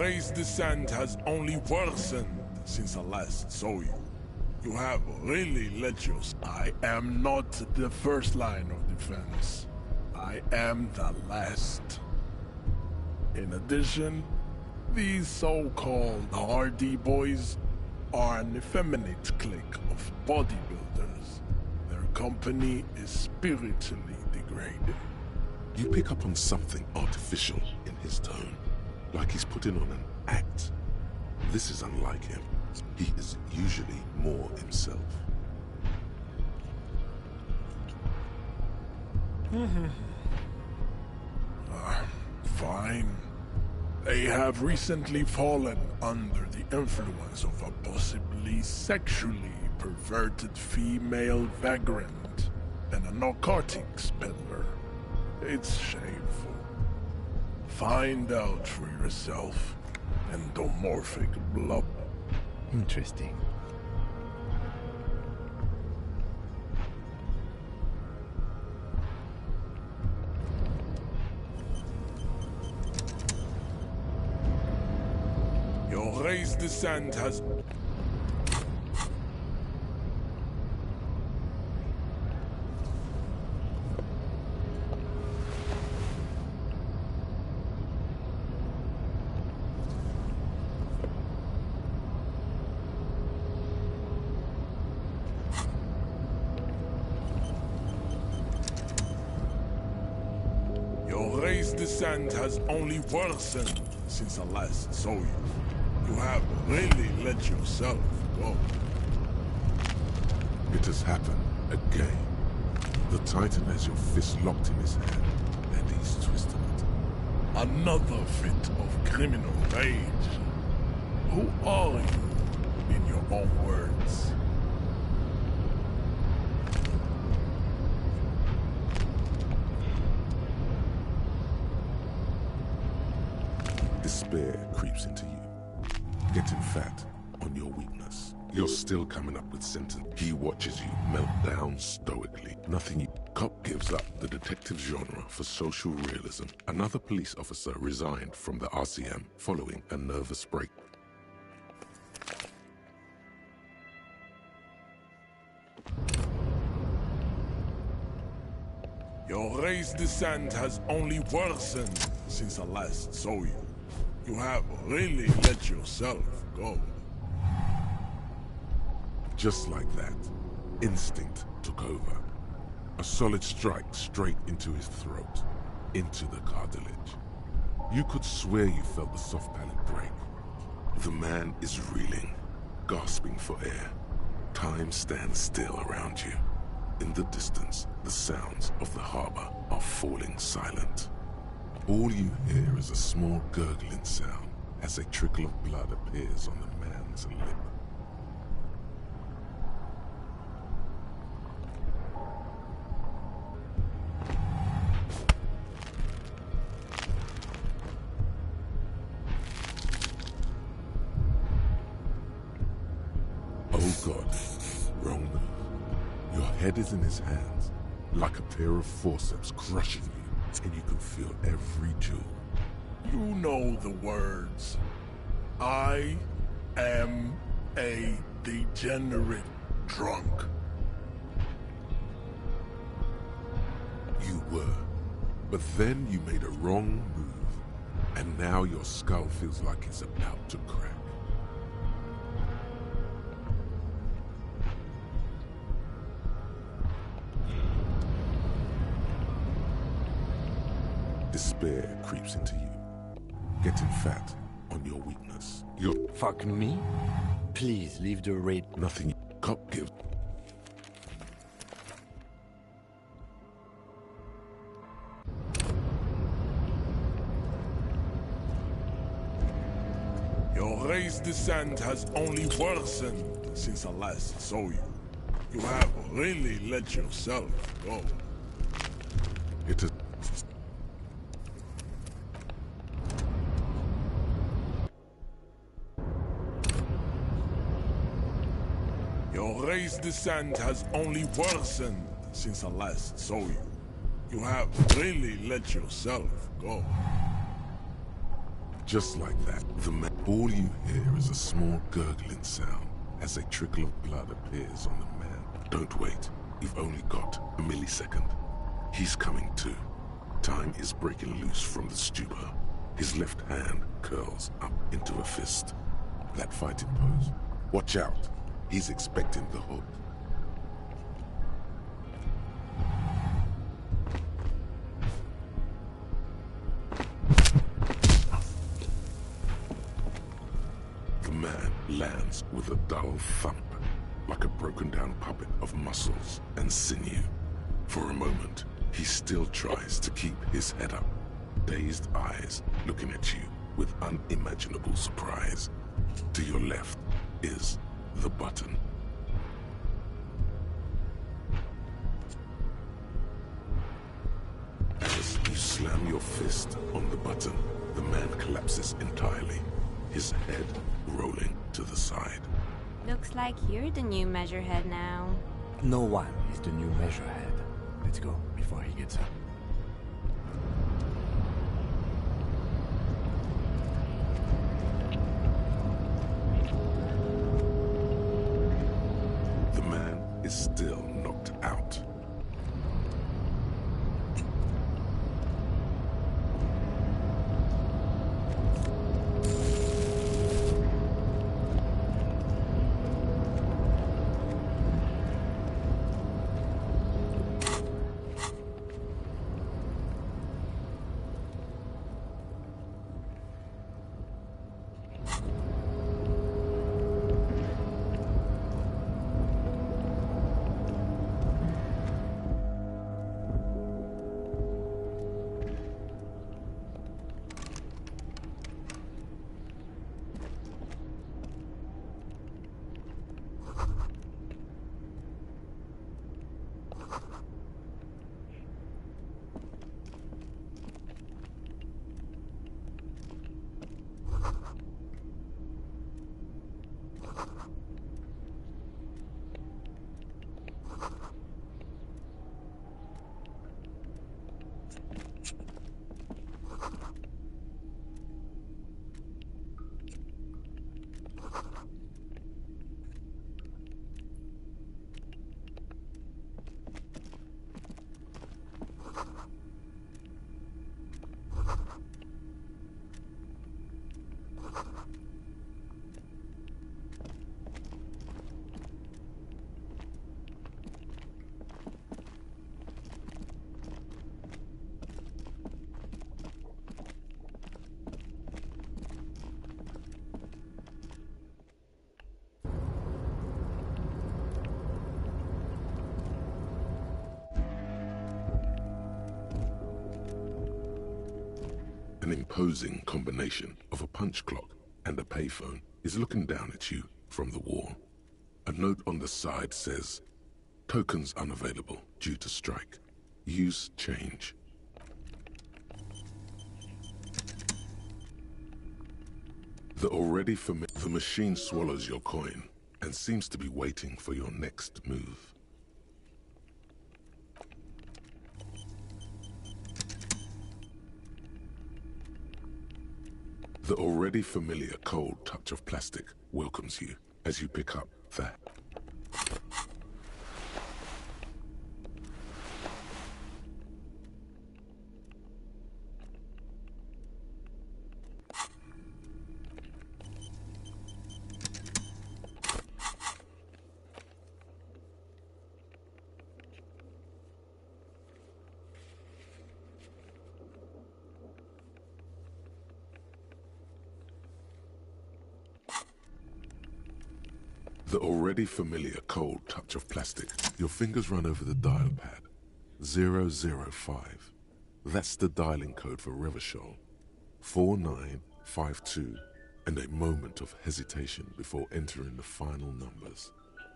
raised descent has only worsened since I last saw you. You have really let yourself. I am not the first line of defense. I am the last. In addition, these so-called Hardy Boys are an effeminate clique of bodybuilders. Their company is spiritually degraded. You pick up on something artificial in his tone, like he's putting on an act. This is unlike him. He is usually more himself. Fine. They have recently fallen under the influence of a possibly sexually perverted female vagrant and a narcotics peddler. It's shameful. Find out for yourself. Endomorphic blob. Interesting. Your raised descent has... descent has only worsened since I last saw you. You have really let yourself go. It has happened again. The Titan has your fist locked in his hand, and he's twisting it. Another fit of criminal rage. Who are you, in your own words? Despair creeps into you, getting fat on your weakness. You're still coming up with sentence. He watches you melt down stoically. Nothing you... Cop gives up the detective genre for social realism. Another police officer resigned from the RCM following a nervous break. Your raised descent has only worsened since I last saw you. You have really let yourself go. Just like that, instinct took over. A solid strike straight into his throat, into the cartilage. You could swear you felt the soft palate break. The man is reeling, gasping for air. Time stands still around you. In the distance, the sounds of the harbor are falling silent. All you hear is a small gurgling sound as a trickle of blood appears on the man's lip. Oh God, wrong move. Your head is in his hands, like a pair of forceps crushing you, and you can feel every jewel. You know the words. I am a degenerate drunk. You were, but then you made a wrong move, and now your skull feels like it's about to crack. Despair creeps into you, getting fat on your weakness. You're... Fuck me? Please leave the raid. Nothing cop gives. Your raised descent has only worsened since I last saw you. You have really let yourself go. It is... Your raised descent has only worsened since I last saw you. You have really let yourself go. Just like that, all you hear is a small gurgling sound as a trickle of blood appears on the man. Don't wait. You've only got a millisecond. He's coming to. Time is breaking loose from the stupor. His left hand curls up into a fist. That fighting pose. Watch out. He's expecting the hook. The man lands with a dull thump, like a broken down puppet of muscles and sinew. For a moment, he still tries to keep his head up, dazed eyes looking at you with unimaginable surprise. To your left is the button. As you slam your fist on the button, the man collapses entirely, his head rolling to the side. Looks like you're the new Measurehead now. No one is the new Measurehead. Let's go before he gets up. The man is still knocked out. An imposing combination of a punch clock and a payphone is looking down at you from the wall. A note on the side says, "Tokens unavailable due to strike. Use change." The machine swallows your coin and seems to be waiting for your next move. The already familiar cold touch of plastic welcomes you as you pick up the... The already familiar cold touch of plastic. Your fingers run over the dial pad. 005. That's the dialing code for Revachol. 4952. And a moment of hesitation before entering the final numbers.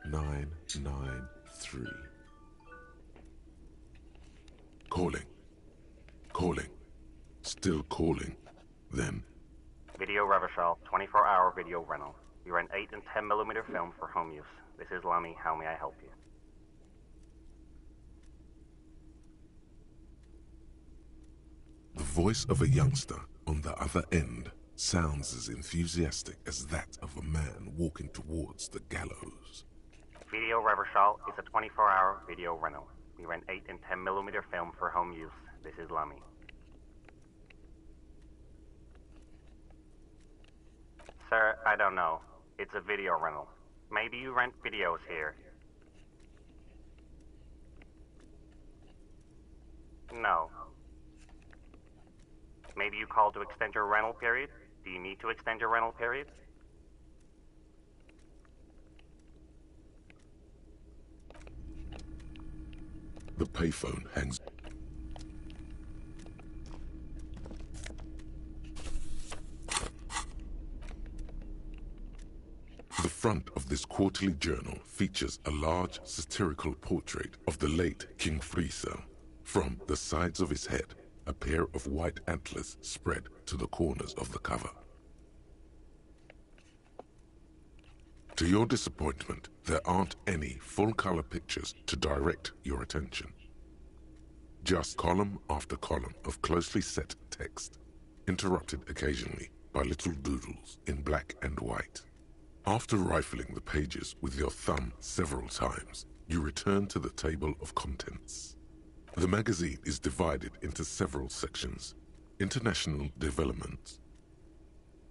993. Calling. Calling. Still calling. Then... Video Revachol, 24-hour video rental. You rent 8 and 10mm film for home use. This is Lamy. How may I help you? The voice of a youngster on the other end sounds as enthusiastic as that of a man walking towards the gallows. Video Reversal is a 24-hour video rental. We rent 8 and 10 millimeter film for home use. This is Lamy. Sir, I don't know. It's a video rental. Maybe you rent videos here. No. Maybe you called to extend your rental period? Do you need to extend your rental period? The payphone hangs. The front of this quarterly journal features a large satirical portrait of the late King Friso. From the sides of his head, a pair of white antlers spread to the corners of the cover. To your disappointment, there aren't any full-color pictures to direct your attention. Just column after column of closely set text, interrupted occasionally by little doodles in black and white. After rifling the pages with your thumb several times, you return to the table of contents. The magazine is divided into several sections: international developments,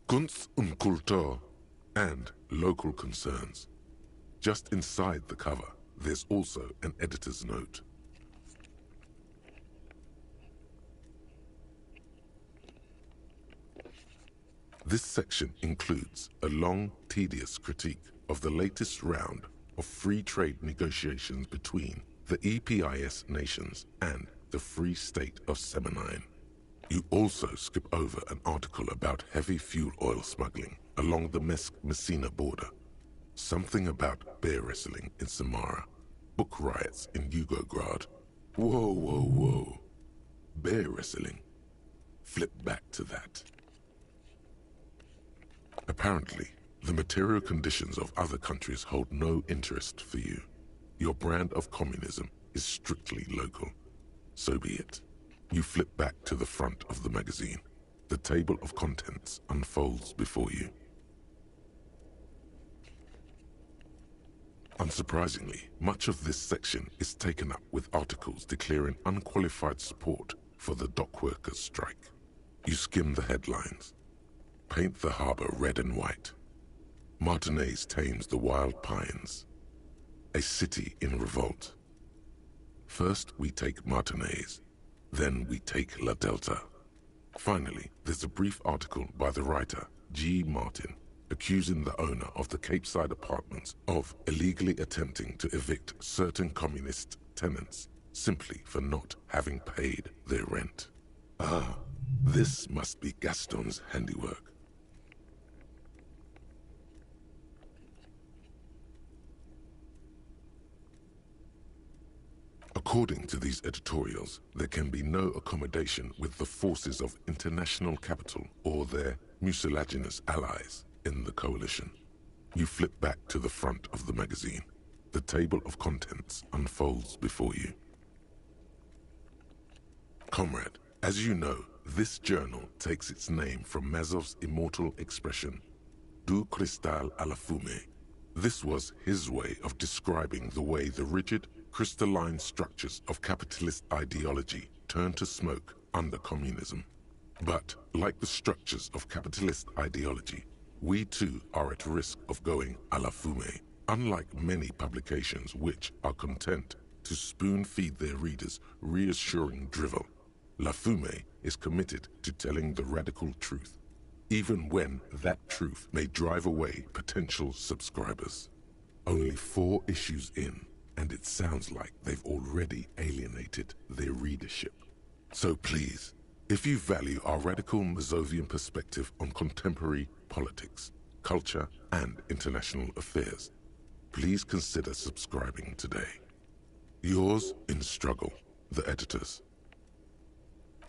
Kunst und Kultur, and local concerns. Just inside the cover, there's also an editor's note. This section includes a long, tedious critique of the latest round of free trade negotiations between the EPIS nations and the Free State of Semenine. You also skip over an article about heavy fuel oil smuggling along the Messina border, something about bear wrestling in Samara, book riots in Yugograd. Whoa, whoa, whoa. Bear wrestling. Flip back to that. Apparently, the material conditions of other countries hold no interest for you. Your brand of communism is strictly local. So be it. You flip back to the front of the magazine. The table of contents unfolds before you. Unsurprisingly, much of this section is taken up with articles declaring unqualified support for the dock workers' strike. You skim the headlines. Paint the harbor red and white. Martinez tames the wild pines. A city in revolt. First we take Martinez, then we take La Delta. Finally, there's a brief article by the writer, G. Martin, accusing the owner of the Capeside apartments of illegally attempting to evict certain communist tenants simply for not having paid their rent. Ah, this must be Gaston's handiwork. According to these editorials, there can be no accommodation with the forces of international capital or their mucilaginous allies in the coalition. You flip back to the front of the magazine. The table of contents unfolds before you. Comrade, as you know, this journal takes its name from Mazov's immortal expression, Du cristal à la fumée. This was his way of describing the way the rigid, crystalline structures of capitalist ideology turn to smoke under communism. But, like the structures of capitalist ideology, we too are at risk of going à la fumée. Unlike many publications which are content to spoon-feed their readers reassuring drivel, La Fumée is committed to telling the radical truth, even when that truth may drive away potential subscribers. Only 4 issues in, and it sounds like they've already alienated their readership. So please, if you value our radical Mazovian perspective on contemporary politics, culture, and international affairs, please consider subscribing today. Yours in struggle, the editors.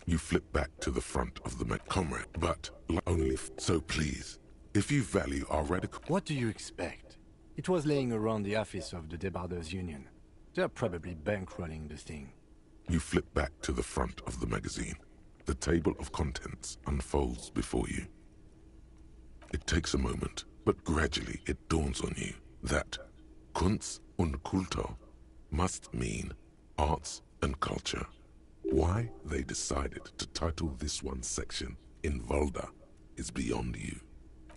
You flip back to the front of the comrade, but only so please, if you value our radical... What do you expect? It was laying around the office of the Debarders Union. They're probably bankrolling this thing. You flip back to the front of the magazine. The table of contents unfolds before you. It takes a moment, but gradually it dawns on you that Kunst und Kultur must mean arts and culture. Why they decided to title this one section in Volda is beyond you.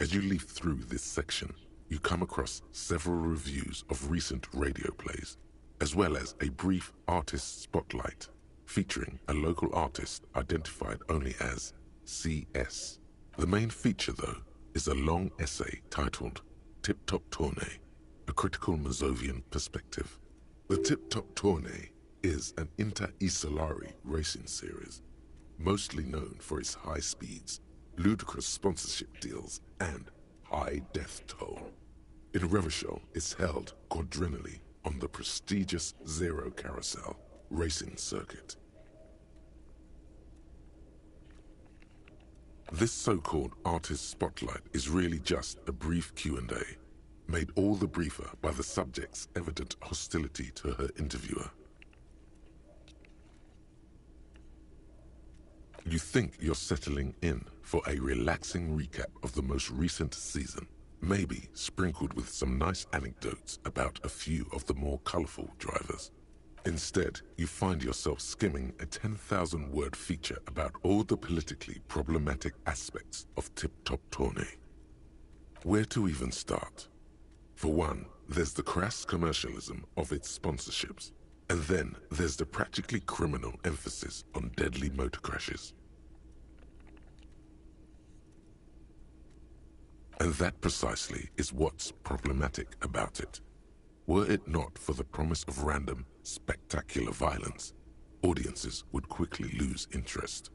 As you leaf through this section, you come across several reviews of recent radio plays, as well as a brief artist spotlight featuring a local artist identified only as CS. The main feature, though, is a long essay titled Tip Top Tournée, a critical Mazovian perspective. The Tip Top Tournée is an inter-Isolari racing series, mostly known for its high speeds, ludicrous sponsorship deals, and high death toll. In Revachol, it's held quadrennially on the prestigious Zero Carousel racing circuit. This so-called artist spotlight is really just a brief Q&A, made all the briefer by the subject's evident hostility to her interviewer. You think you're settling in for a relaxing recap of the most recent season, maybe sprinkled with some nice anecdotes about a few of the more colorful drivers. Instead, you find yourself skimming a 10,000-word feature about all the politically problematic aspects of Tip Top Tournée. Where to even start? For one, there's the crass commercialism of its sponsorships, and then there's the practically criminal emphasis on deadly motor crashes. And that precisely is what's problematic about it. Were it not for the promise of random, spectacular violence, audiences would quickly lose interest.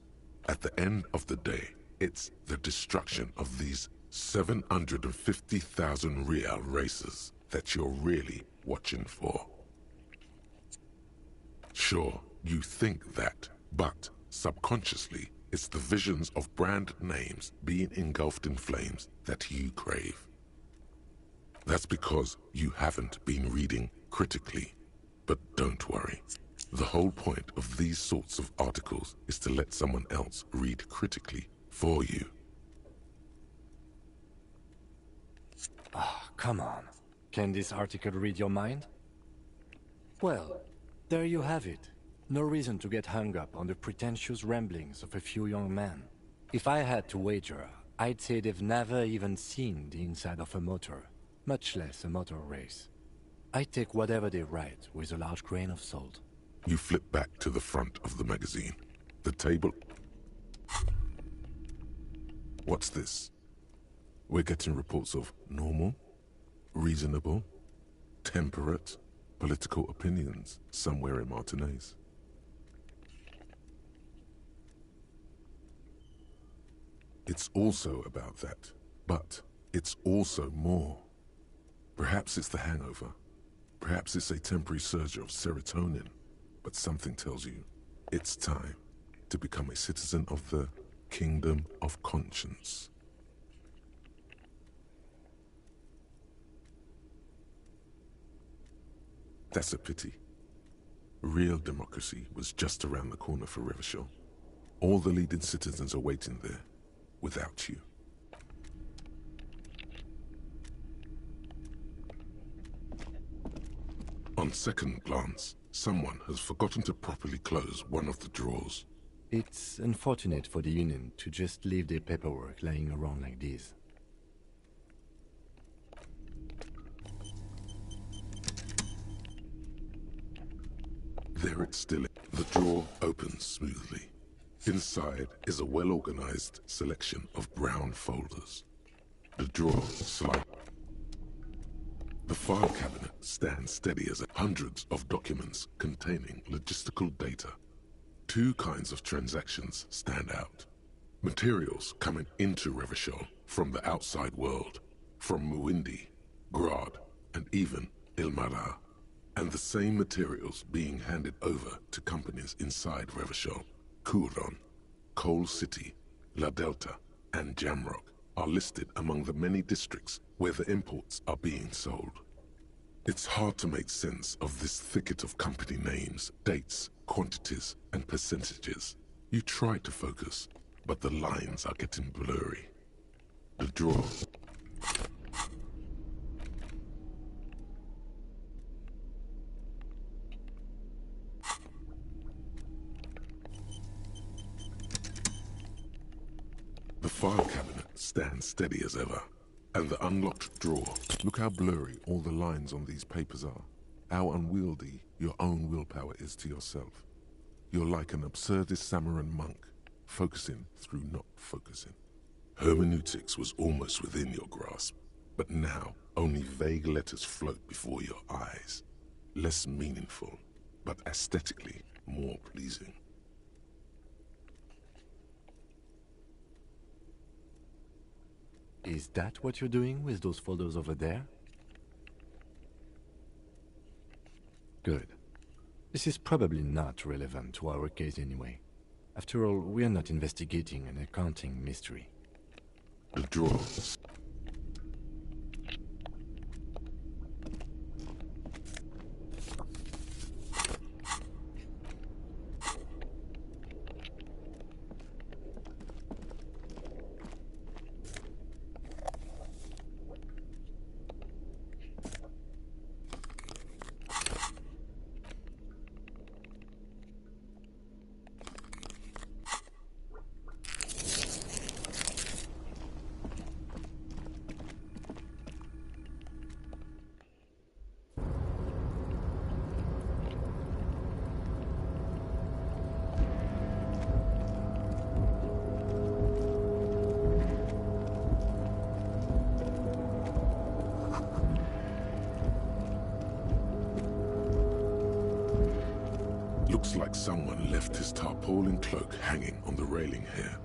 At the end of the day, it's the destruction of these 750,000 real races that you're really watching for. Sure, you think that, but subconsciously, it's the visions of brand names being engulfed in flames that you crave. That's because you haven't been reading critically. But don't worry. The whole point of these sorts of articles is to let someone else read critically for you. Ah, come on. Can this article read your mind? Well, there you have it. No reason to get hung up on the pretentious ramblings of a few young men. If I had to wager, I'd say they've never even seen the inside of a motor, much less a motor race. I take whatever they write with a large grain of salt. You flip back to the front of the magazine. The table... What's this? We're getting reports of normal, reasonable, temperate, political opinions somewhere in Martinaise. It's also about that, but it's also more. Perhaps it's the hangover. Perhaps it's a temporary surge of serotonin, but something tells you it's time to become a citizen of the Kingdom of Conscience. That's a pity. Real democracy was just around the corner for Revachol. All the leading citizens are waiting there, without you. On second glance, someone has forgotten to properly close one of the drawers. It's unfortunate for the Union to just leave their paperwork lying around like this. There it still is. The drawer opens smoothly. Inside is a well-organized selection of brown folders. The drawer slides. The file cabinet stands steady as hundreds of documents containing logistical data. Two kinds of transactions stand out. Materials coming into Revachol from the outside world, from Muindi, Grad, and even Ilmara. And the same materials being handed over to companies inside Revachol. Kuron, Coal City, La Delta, and Jamrock are listed among the many districts where the imports are being sold. It's hard to make sense of this thicket of company names, dates, quantities, and percentages. You try to focus, but the lines are getting blurry. The drawer. The file cabinet stands steady as ever. And the unlocked drawer. Look how blurry all the lines on these papers are. How unwieldy your own willpower is to yourself. You're like an absurdist Samaran monk, focusing through not focusing. Hermeneutics was almost within your grasp, but now only vague letters float before your eyes. Less meaningful, but aesthetically more pleasing. Is that what you're doing with those folders over there? Good. This is probably not relevant to our case anyway. After all, we are not investigating an accounting mystery. The drawers. Looks like someone left his tarpaulin cloak hanging on the railing here.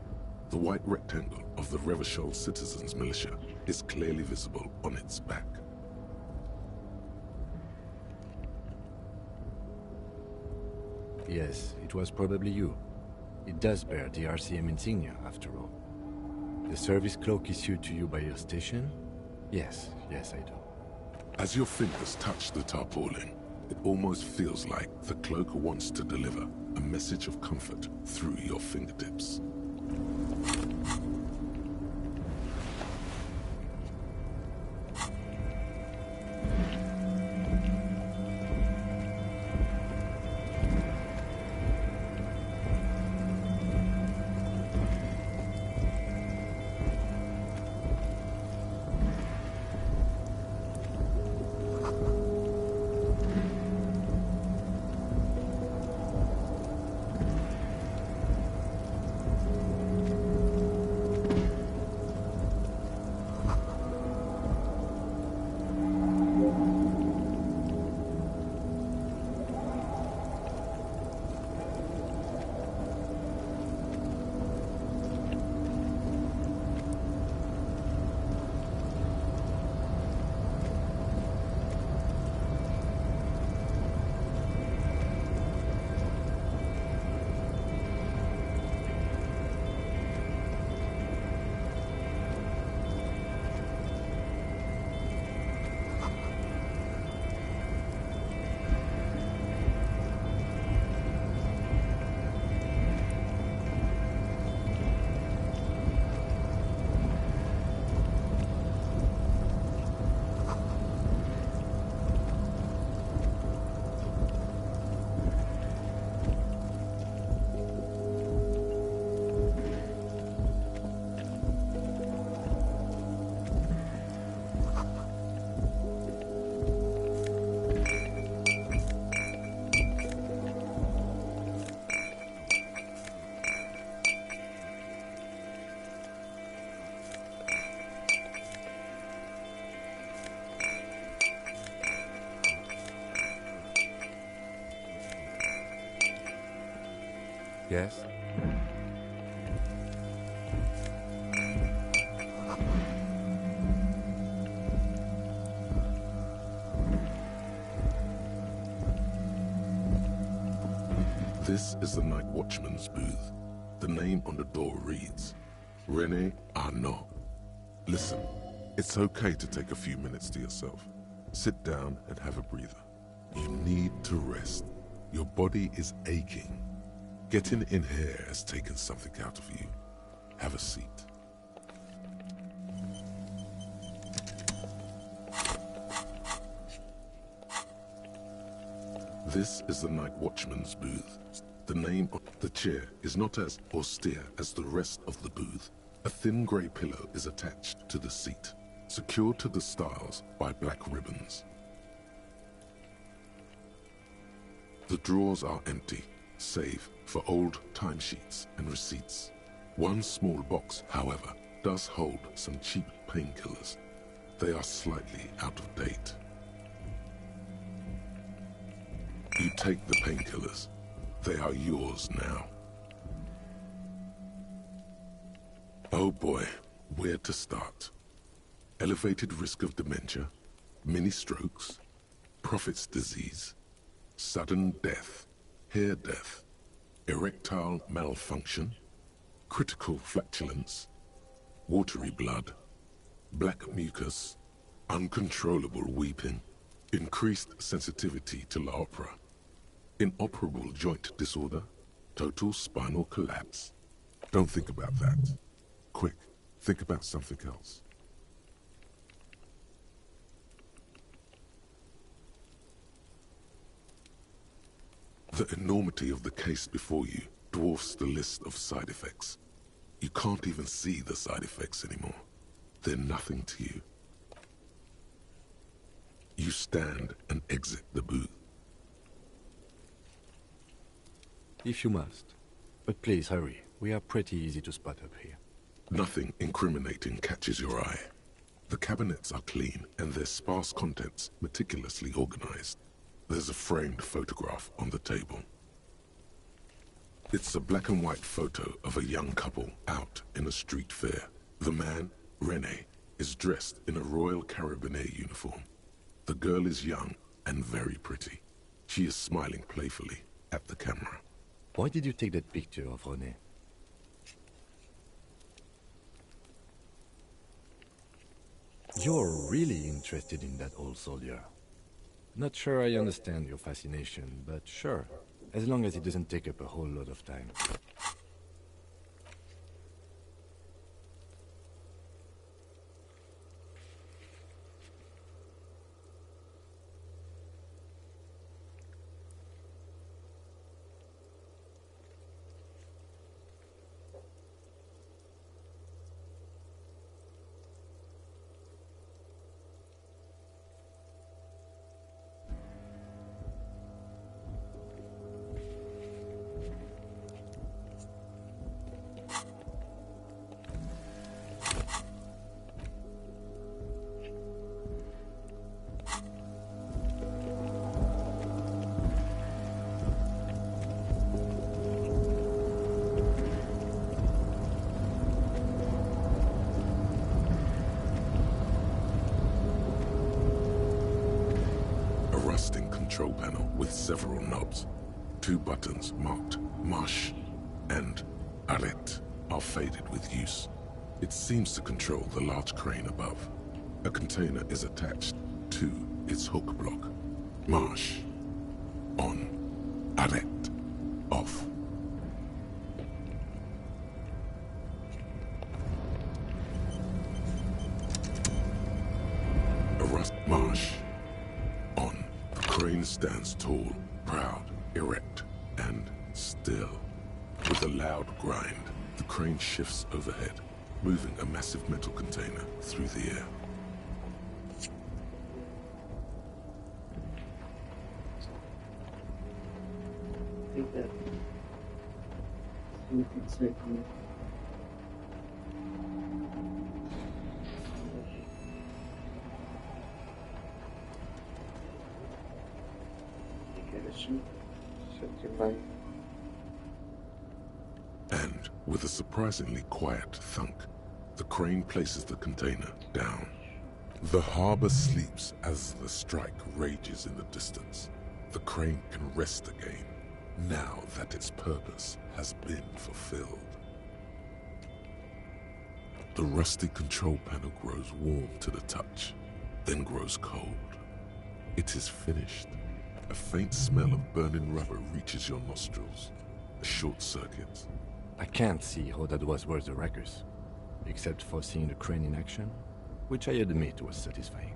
The white rectangle of the Revachol Citizens Militia is clearly visible on its back. Yes, it was probably you. It does bear the RCM insignia, after all. The service cloak issued to you by your station? Yes, I do. As your fingers touch the tarpaulin, it almost feels like the cloak wants to deliver a message of comfort through your fingertips. Yes? This is the Night Watchman's booth. The name on the door reads, René Arnaud. Listen, it's okay to take a few minutes to yourself. Sit down and have a breather. You need to rest. Your body is aching. Getting in here has taken something out of you. Have a seat. This is the Night Watchman's booth. The name of the chair is not as austere as the rest of the booth. A thin grey pillow is attached to the seat, secured to the stiles by black ribbons. The drawers are empty, save for old timesheets and receipts. One small box, however, does hold some cheap painkillers. They are slightly out of date. You take the painkillers. They are yours now. Oh boy, where to start? Elevated risk of dementia, mini strokes, Prophet's disease, sudden death, hair death, erectile malfunction, critical flatulence, watery blood, black mucus, uncontrollable weeping, increased sensitivity to La Opera, inoperable joint disorder, total spinal collapse. Don't think about that. Quick, think about something else. The enormity of the case before you dwarfs the list of side effects. You can't even see the side effects anymore. They're nothing to you. You stand and exit the booth. If you must. But please hurry. We are pretty easy to spot up here. Nothing incriminating catches your eye. The cabinets are clean and their sparse contents meticulously organized. There's a framed photograph on the table. It's a black and white photo of a young couple out in a street fair. The man, René, is dressed in a Royal Carabinieri uniform. The girl is young and very pretty. She is smiling playfully at the camera. Why did you take that picture of René? You're really interested in that old soldier. Not sure I understand your fascination, but sure, as long as it doesn't take up a whole lot of time. Control panel with several knobs. 2 buttons marked Marche and Arrête are faded with use. It seems to control the large crane above. A container is attached to its hook block. Marche. On. Arrête. Off. Marche. On. The crane stands tall, proud, erect, and still. With a loud grind, the crane shifts overhead, moving a massive metal container through the air. I think that we can certainly And with a surprisingly quiet thunk, the crane places the container down. The harbor sleeps as the strike rages in the distance. The crane can rest again, now that its purpose has been fulfilled. The rusty control panel grows warm to the touch, then grows cold. It is finished. A faint smell of burning rubber reaches your nostrils. A short circuit. I can't see how that was worth the wreckers, except for seeing the crane in action, which I admit was satisfying.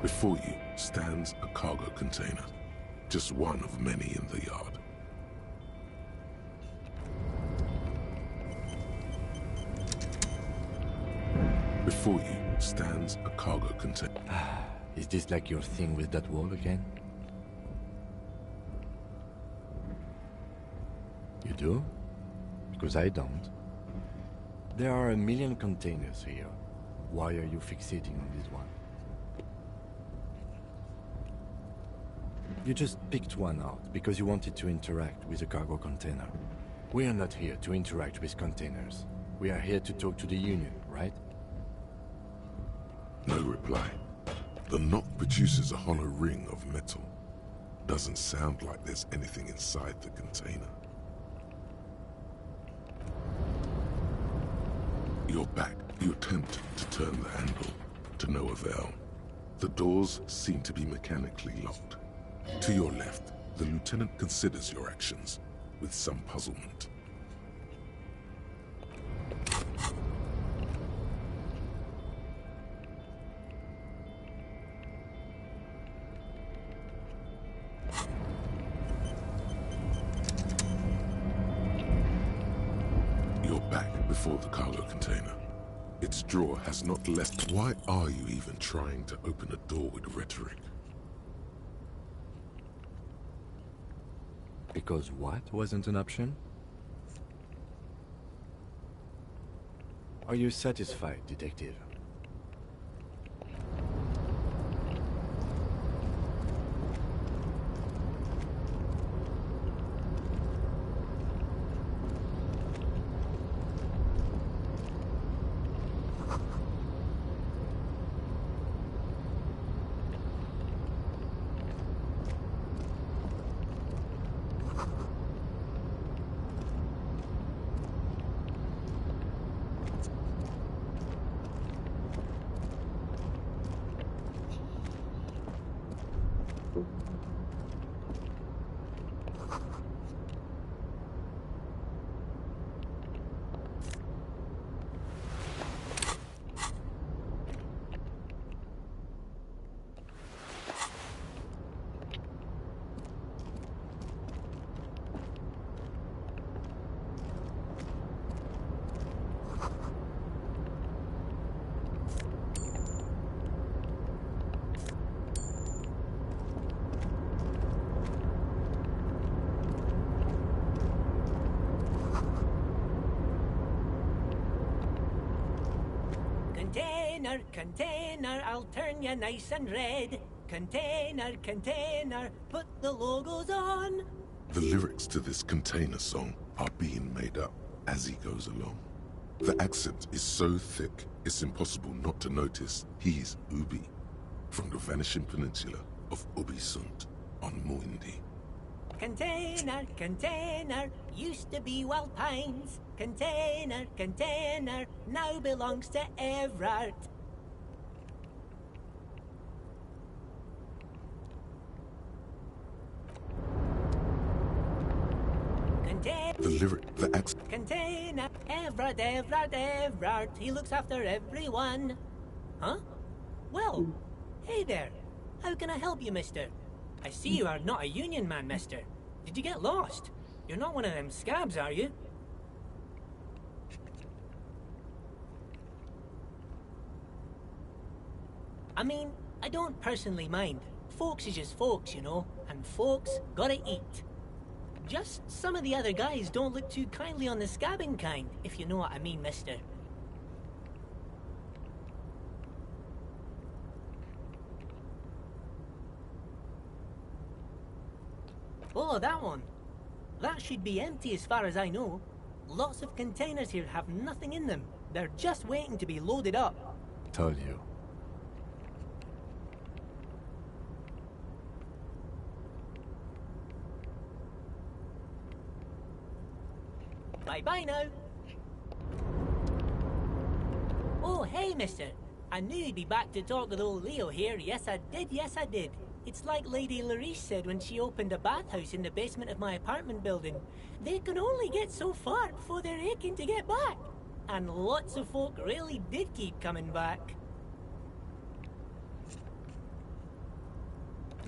Before you stands a cargo container, just one of many in the yard. Before you stands a cargo container. Is this like your thing with that wall again? You do? Because I don't. There are a million containers here. Why are you fixating on this one? You just picked one out because you wanted to interact with a cargo container. We are not here to interact with containers. We are here to talk to the Union, right? No reply. The knock produces a hollow ring of metal. Doesn't sound like there's anything inside the container. You're back. You attempt to turn the handle, to no avail. The doors seem to be mechanically locked. To your left, the lieutenant considers your actions with some puzzlement. You're back before the cargo container. Its drawer has not left. Why are you even trying to open a door with rhetoric? Because what wasn't an option? Are you satisfied, detective? Container, container, I'll turn you nice and red. Container, container, put the logos on. The lyrics to this container song are being made up as he goes along. The accent is so thick, it's impossible not to notice he's Ubi, from the vanishing peninsula of Ubisunt on Muindi. Container, container, used to be Wild Pines. Container, container, now belongs to Everard. The lyric, the accent. Container, Everard, Everard, Everard, he looks after everyone. Huh? Well, hey there. How can I help you, mister? I see you are not a Union man, mister. Did you get lost? You're not one of them scabs, are you? I mean, I don't personally mind. Folks is just folks, you know, and folks gotta eat. Just some of the other guys don't look too kindly on the scabbing kind, if you know what I mean, mister. Oh, that one. That should be empty as far as I know. Lots of containers here have nothing in them. They're just waiting to be loaded up. Told you. Bye-bye now. Oh, hey, mister. I knew you'd be back to talk with old Leo here. Yes, I did. Yes, I did. It's like Lady Larice said when she opened a bathhouse in the basement of my apartment building. They can only get so far before they're aching to get back. And lots of folk really did keep coming back.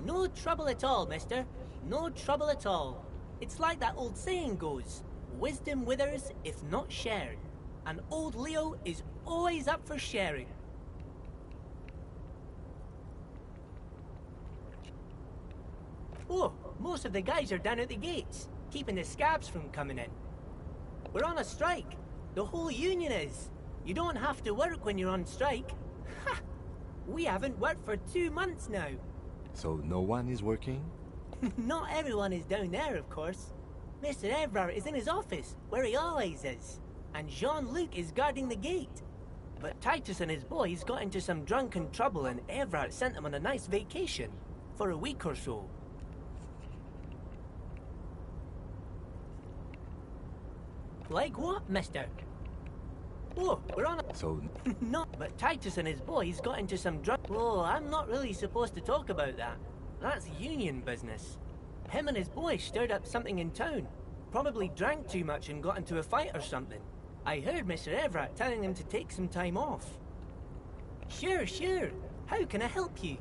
No trouble at all, mister. No trouble at all. It's like that old saying goes, wisdom withers if not shared. And old Leo is always up for sharing. Oh, most of the guys are down at the gates, keeping the scabs from coming in. We're on a strike. The whole union is. You don't have to work when you're on strike. Ha! We haven't worked for 2 months now. So no one is working? Not everyone is down there, of course. Mr. Evrard is in his office, where he always is. And Jean-Luc is guarding the gate. But Titus and his boys got into some drunken trouble and Evrard sent them on a nice vacation. For a week or so. Like what, mister? Oh, we're on a... So... No, but Titus and his boys got into some Oh, I'm not really supposed to talk about that. That's union business. Him and his boys stirred up something in town. Probably drank too much and got into a fight or something. I heard Mr. Evrard telling them to take some time off. Sure, sure. How can I help you?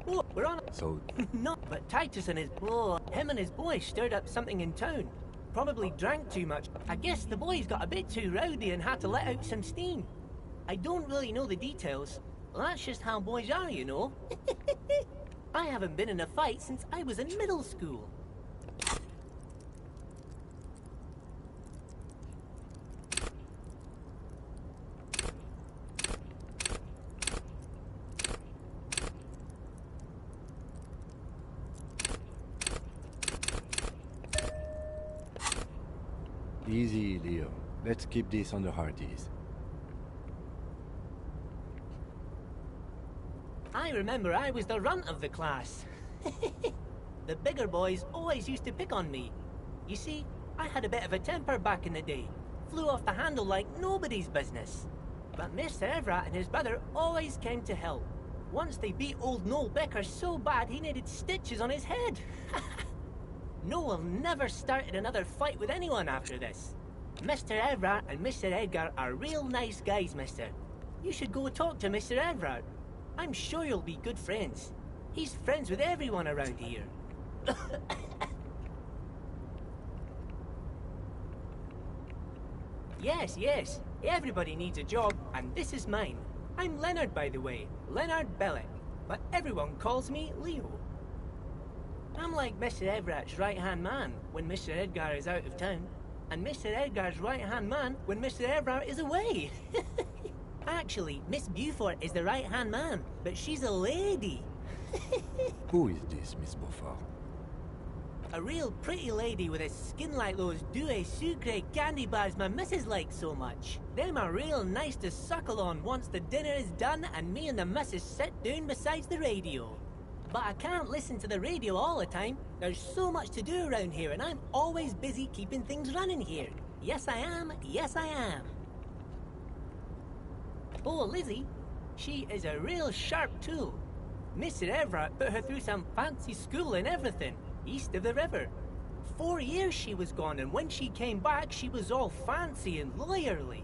Oh, we're on a... So... No, but Titus and his... Oh, him and his boys stirred up something in town. Probably drank too much. I guess the boys got a bit too rowdy and had to let out some steam. I don't really know the details. That's just how boys are, you know. I haven't been in a fight since I was in middle school. Easy, Leo. Let's keep this on the hearties. I remember I was the runt of the class. The bigger boys always used to pick on me. You see, I had a bit of a temper back in the day. Flew off the handle like nobody's business. But Mr. Evrard and his brother always came to help. Once they beat old Noel Becker so bad he needed stitches on his head. Noel never started another fight with anyone after this. Mr. Evrard and Mr. Edgar are real nice guys, mister. You should go talk to Mr. Evrard. I'm sure you'll be good friends. He's friends with everyone around here. Yes, yes. Everybody needs a job, and this is mine. I'm Leonard, by the way. Leonard Bellick. But everyone calls me Leo. I'm like Mr. Everard's right-hand man when Mr. Edgar is out of town, and Mr. Edgar's right-hand man when Mr. Evrard is away. Actually, Miss Beaufort is the right-hand man, but she's a lady. Who is this, Miss Beaufort? A real pretty lady with a skin like those Douai Sucre candy bars my missus likes so much. Them are real nice to suckle on once the dinner is done and me and the missus sit down beside the radio. But I can't listen to the radio all the time. There's so much to do around here and I'm always busy keeping things running here. Yes I am, yes I am. Oh, Lizzie, she is a real sharp tool. Mr. Evrard put her through some fancy school and everything, east of the river. 4 years she was gone, and when she came back, she was all fancy and lawyerly.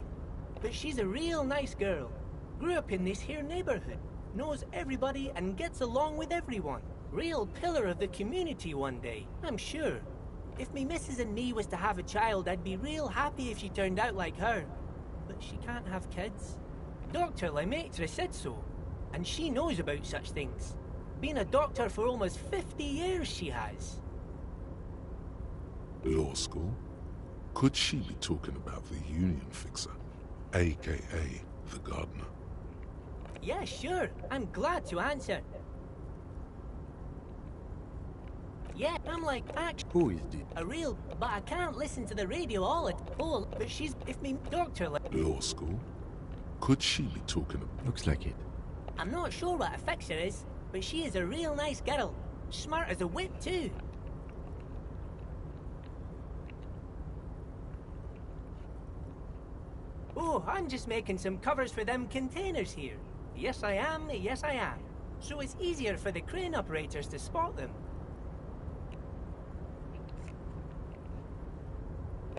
But she's a real nice girl. Grew up in this here neighborhood, knows everybody and gets along with everyone. Real pillar of the community one day, I'm sure. If me missus and me was to have a child, I'd be real happy if she turned out like her. But she can't have kids. Dr. Lemaitre said so, and she knows about such things. Been a doctor for almost 50 years, she has. Law school? Could she be talking about the union fixer, aka the gardener? Yeah, sure. I'm glad to answer. Yeah, I'm like, actually... Who is this? A real... But I can't listen to the radio all the... Oh, but she's... If me... Doctor... Law school? Could she be talking about... Looks like it. I'm not sure what a fixer is, but she is a real nice girl. Smart as a whip, too. Oh, I'm just making some covers for them containers here. Yes, I am. Yes, I am. So it's easier for the crane operators to spot them.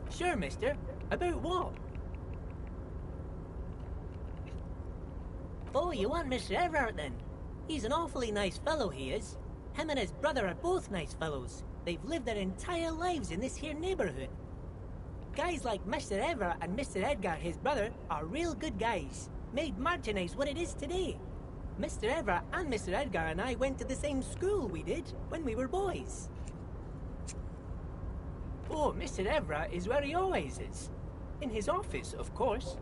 Sure, mister. About what? Oh, you want Mr. Evrard then? He's an awfully nice fellow, he is. Him and his brother are both nice fellows. They've lived their entire lives in this here neighborhood. Guys like Mr. Everett and Mr. Edgar, his brother, are real good guys. Made Martinez what it is today. Mr. Everett and Mr. Edgar and I went to the same school we did when we were boys. Oh, Mr. Everett is where he always is. In his office, of course.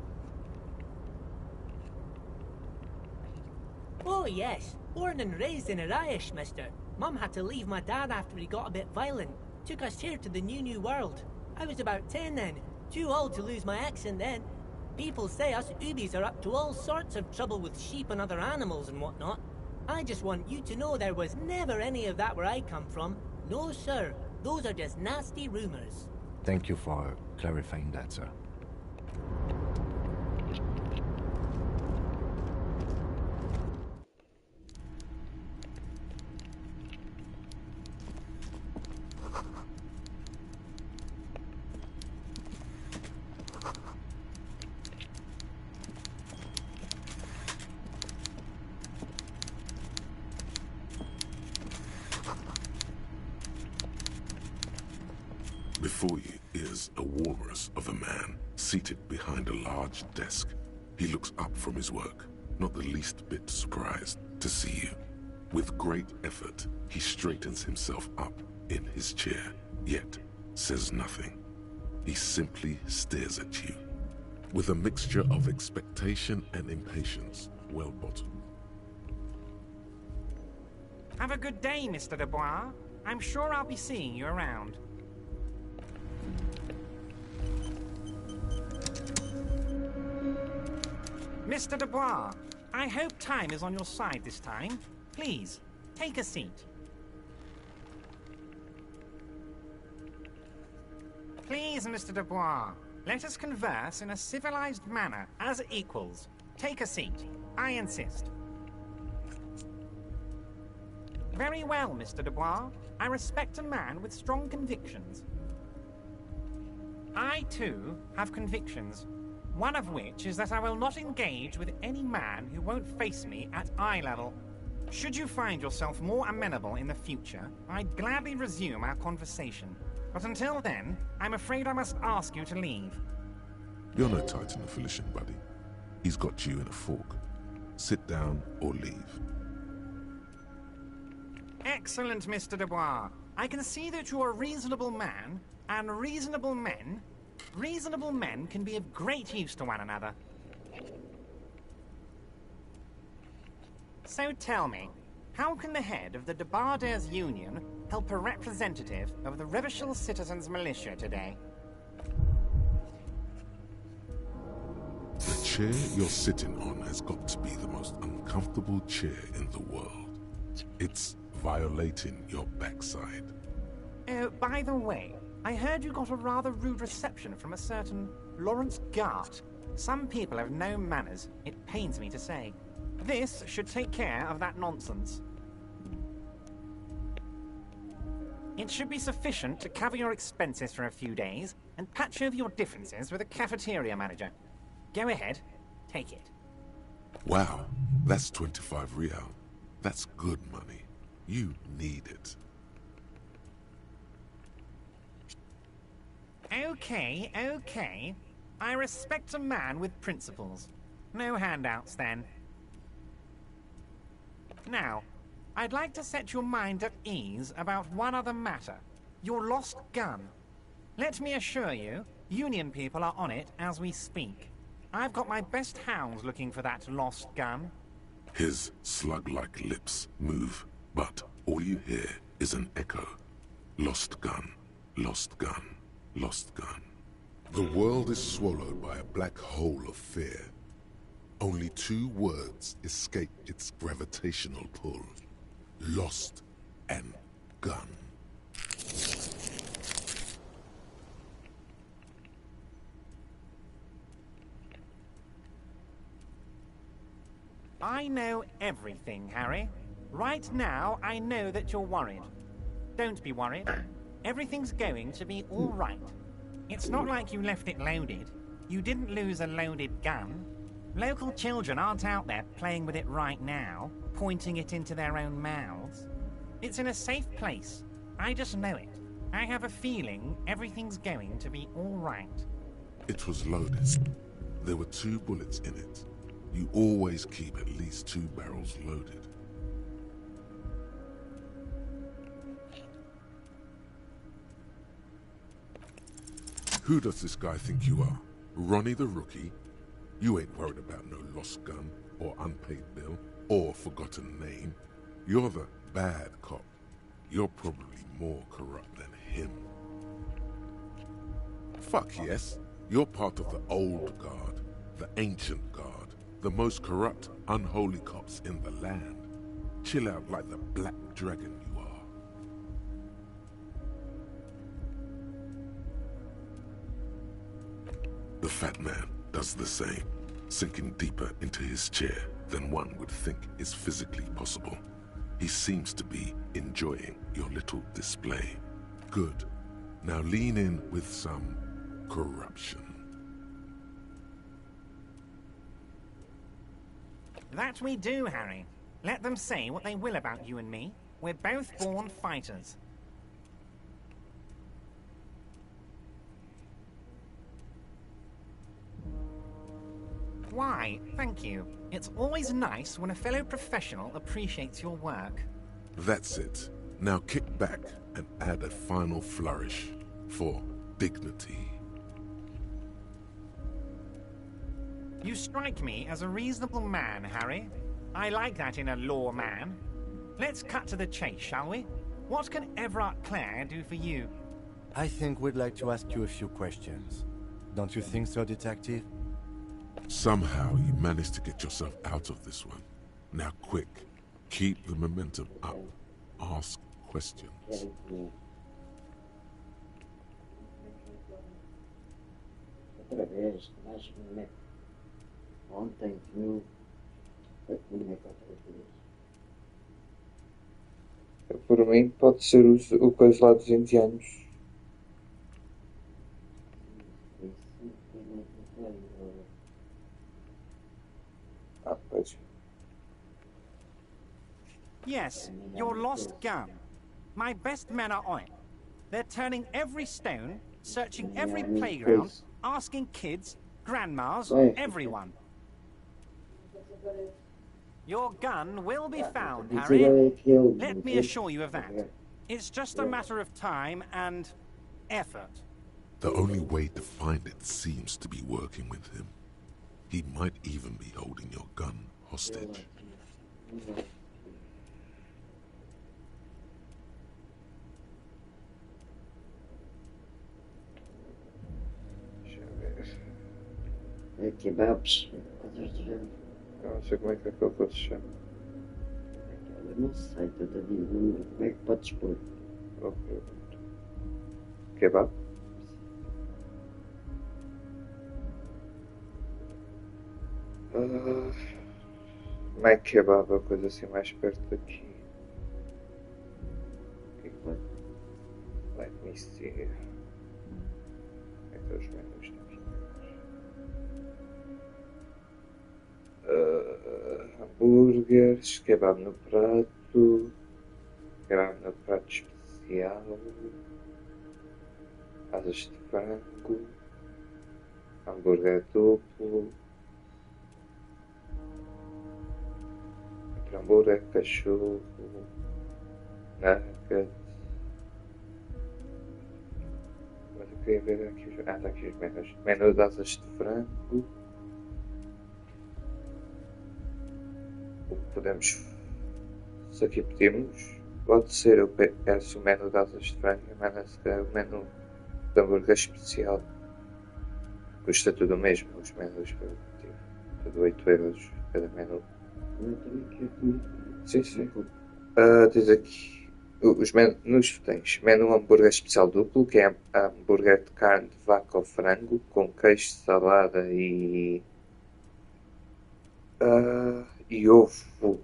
Oh yes, born and raised in Arish, mister. Mum had to leave my dad after he got a bit violent. Took us here to the new world. I was about 10 then, too old to lose my accent then. People say us Ubis are up to all sorts of trouble with sheep and other animals and whatnot. I just want you to know there was never any of that where I come from. No sir, those are just nasty rumors. Thank you for clarifying that, sir. Before you is a walrus of a man seated behind a large desk. He looks up from his work, not the least bit surprised to see you. With great effort, he straightens himself up in his chair, yet says nothing. He simply stares at you, with a mixture of expectation and impatience, well bottomed. Have a good day, Mr. Dubois. I'm sure I'll be seeing you around. Mr. Dubois, I hope time is on your side this time. Please, take a seat. Please, Mr. Dubois, let us converse in a civilized manner, as equals. Take a seat. I insist. Very well, Mr. Dubois. I respect a man with strong convictions. I, too, have convictions. One of which is that I will not engage with any man who won't face me at eye level. Should you find yourself more amenable in the future, I'd gladly resume our conversation. But until then, I'm afraid I must ask you to leave. You're no Titan of Felician, buddy. He's got you in a fork. Sit down or leave. Excellent, Mr. Dubois. I can see that you're a reasonable man, and reasonable men can be of great use to one another. So tell me, how can the head of the Debarders Union help a representative of the Revachol Citizens Militia today? The chair you're sitting on has got to be the most uncomfortable chair in the world. It's violating your backside. Oh, by the way, I heard you got a rather rude reception from a certain Lawrence Gart. Some people have no manners, it pains me to say. This should take care of that nonsense. It should be sufficient to cover your expenses for a few days and patch over your differences with the cafeteria manager. Go ahead, take it. Wow, that's 25 real. That's good money. You need it. Okay, okay. I respect a man with principles. No handouts, then. Now, I'd like to set your mind at ease about one other matter. Your lost gun. Let me assure you, Union people are on it as we speak. I've got my best hounds looking for that lost gun. His slug-like lips move, but all you hear is an echo. Lost gun, lost gun, lost gun. The world is swallowed by a black hole of fear. Only two words escape its gravitational pull. Lost and gun. I know everything, Harry. Right now, I know that you're worried. Don't be worried. Everything's going to be all right. It's not like you left it loaded. You didn't lose a loaded gun. Local children aren't out there playing with it right now, pointing it into their own mouths. It's in a safe place. I just know it. I have a feeling everything's going to be all right. It was loaded. There were 2 bullets in it. You always keep at least 2 barrels loaded. Who does this guy think you are? Ronnie the Rookie? You ain't worried about no lost gun, or unpaid bill, or forgotten name. You're the bad cop. You're probably more corrupt than him. Fuck yes. You're part of the old guard, the ancient guard, the most corrupt, unholy cops in the land. Chill out like the black dragon you are. The fat man does the same, sinking deeper into his chair than one would think is physically possible. He seems to be enjoying your little display. Good. Now lean in with some corruption. That we do, Harry. Let them say what they will about you and me. We're both born fighters. Why, thank you. It's always nice when a fellow professional appreciates your work. That's it. Now kick back and add a final flourish for dignity. You strike me as a reasonable man, Harry. I like that in a lawman. Let's cut to the chase, shall we? What can Everard Clare do for you? I think we'd like to ask you a few questions. Don't you think so, Detective? Somehow you managed to get yourself out of this one. Now quick, keep the momentum up. Ask questions. Outra vez, mais um momento. Ontem viu a comunicar outra vez. Por mim, pode ser o coisa lá dos indianos. Ah, pois. Yes, your lost gun. My best men are on it. They're turning every stone, searching every playground, asking kids, grandmas, everyone. Your gun will be found, Harry. Let me assure you of that. It's just a matter of time and effort. The only way to find it seems to be working with him. He might even be holding your gun hostage. É kebabs. Eu não sei como é que aquele coisa se chama. Eu não sei, estou a dizer, como é que podes pôr? Kebab? Não é kebab, a coisa assim mais perto daqui. O que é que vai? Let me see. É que os menus estão aqui. Hambúrgueres, kebab no prato especial, asas de frango, hambúrguer duplo, hambúrguer, cachorro, nugget. Mas eu queria ver aqui os... está aqui os menus. Menu de asas de frango. O que podemos... Se aqui pedimos, pode ser, eu peço o menu de asas de frango e manda-se o menu de hambúrguer especial. Custa tudo o mesmo, os menus que eu tive. Tudo 8 euros cada menu. Sim, sim. Diz aqui, os menus tens menu hambúrguer especial duplo, que é hambúrguer de carne de vaca ou frango, com queijo, salada e ovo.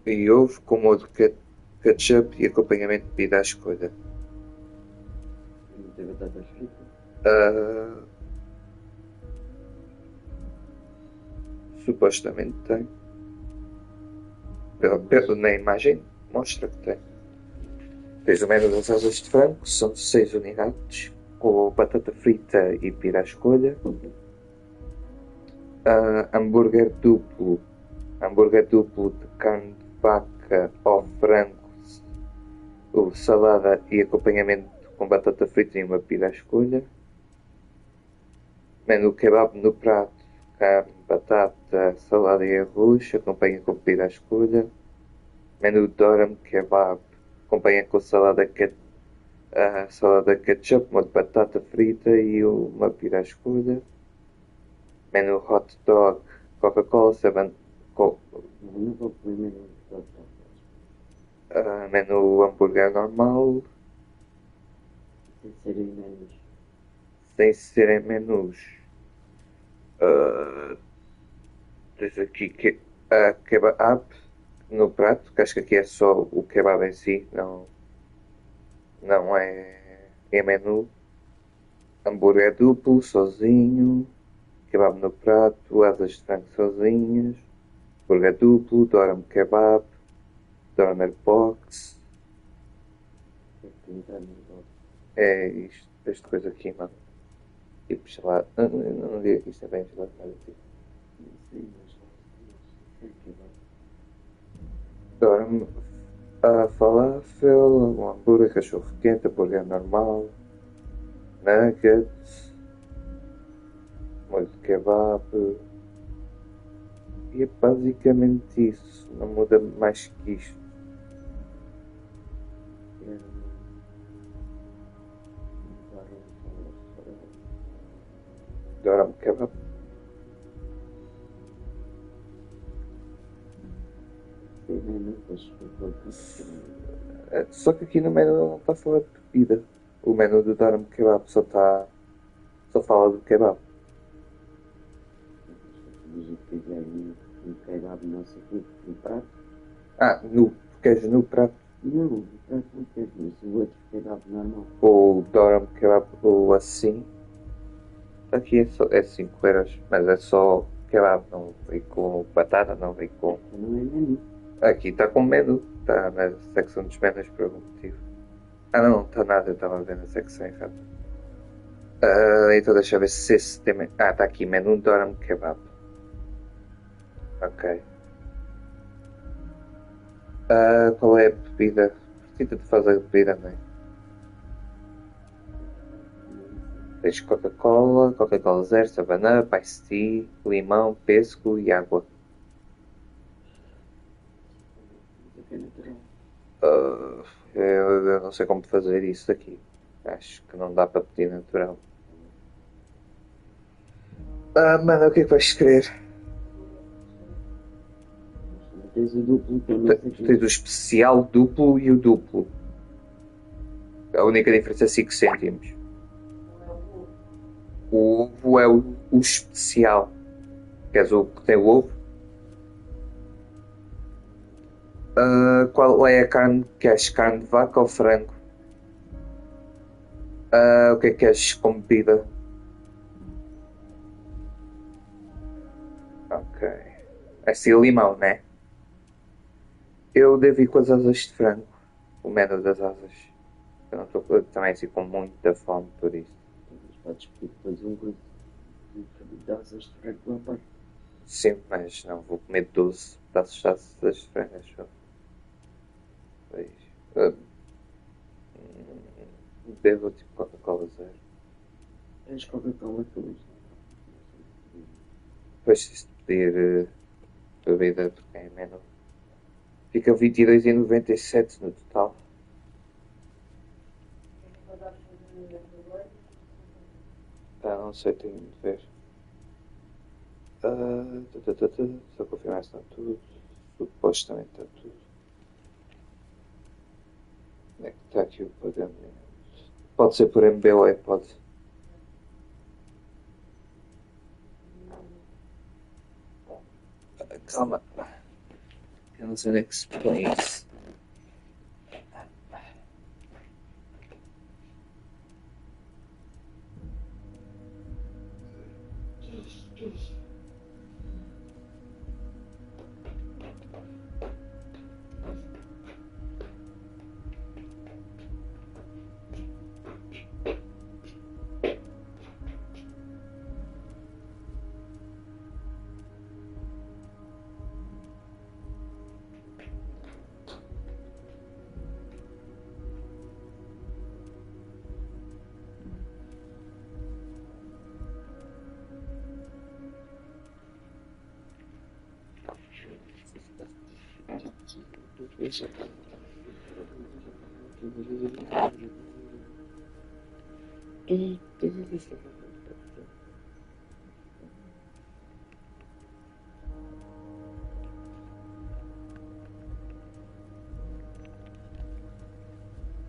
E ovo com molho de ketchup e acompanhamento de bebida à escolha. Não tem batatas fritas? Supostamente tem. Na imagem mostra que tem. Tens o menu das asas de frango, que são 6 unidades, com batata frita e pira à escolha. Hambúrguer duplo de carne de vaca ou frango, salada e acompanhamento com batata frita e uma pira à escolha. Menu kebab no prato, carne, batata, salada e arroz, acompanha com pira à escolha. Menu Doram kebab, acompanha com salada ketchup, molho de batata frita e uma pira à escolha. Menu hot dog, Coca-Cola, 7 menu hambúrguer normal. Sem serem menus. Tens aqui kebab no prato, que acho que aqui é só o kebab em si, não é menu. Hambúrguer duplo, sozinho. Kebab no prato, asas de frango sozinhas. Hambúrguer duplo, Doram kebab. Dormer box. É isto, esta coisa aqui, mano. Tipo, sei lá, não diria que isto é bem gelado, mas tipo. Dorme falafel, um hambúrguer, cachorro quente, hambúrguer normal, nuggets, molho de kebab. E é basicamente isso, não muda mais que isto. Doram kebab. Só que aqui no menu não está a falar de bebida. O menu do Doram kebab só fala do kebab. No prato? Queres no prato? Não, no prato não queres, mas o outro kebab normal. O Doram kebab, ou assim. Aqui é 5 euros, mas é só kebab, não vem com batata, não vem com. Não é menu. Aqui está com menu, está na secção dos menus por algum motivo. Não está nada, eu estava a ver na secção errada. Então deixa eu ver se esse tem. Está aqui, menu Doram kebab. Ok. Qual é a bebida? Precisa de fazer a bebida, não é? Tens Coca-Cola zero, 7-Up, Ice Tea, limão, pêssego e água. Eu não sei como fazer isso aqui. Acho que não dá para pedir natural. Mano, o que é que vais querer? Tens o duplo Tens o especial duplo e o duplo. A única diferença é 5 cêntimos. O ovo é o especial. Queres o que tem o ovo? Qual é a carne que queres? Carne de vaca ou frango? O que é que queres como bebida? Ok. É ser limão, né? Eu devo ir com as asas de frango. O menu das asas. Eu não estou também assim com muita fome por isso. Podes pedir depois um coisa de asas de frango lá parte. Sim, mas não vou comer 12 pedaços de asas de frango, acho eu. Bebo tipo Coca-Cola zero. Tens Coca-Cola depois. Depois se pedir bebida porque é menu. Fica 22,97 no total. Não sei, tenho de ver. Só confirmar se está tudo. Supostamente está tudo. Onde é que está aqui o pagamento? Pode ser por MBWay, pode. Calma. Eu não sei onde é que se põe isso.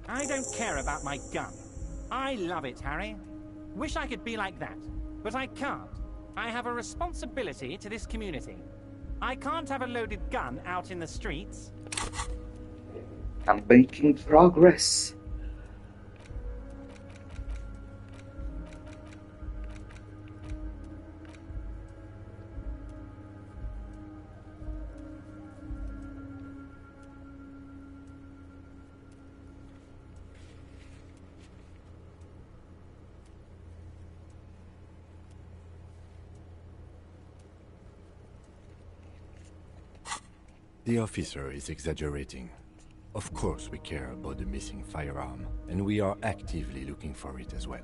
I don't care about my gun. I love it, Harry. Wish I could be like that, but I can't. I have a responsibility to this community. I can't have a loaded gun out in the streets. I'm making progress. The officer is exaggerating. Of course we care about the missing firearm, and we are actively looking for it as well.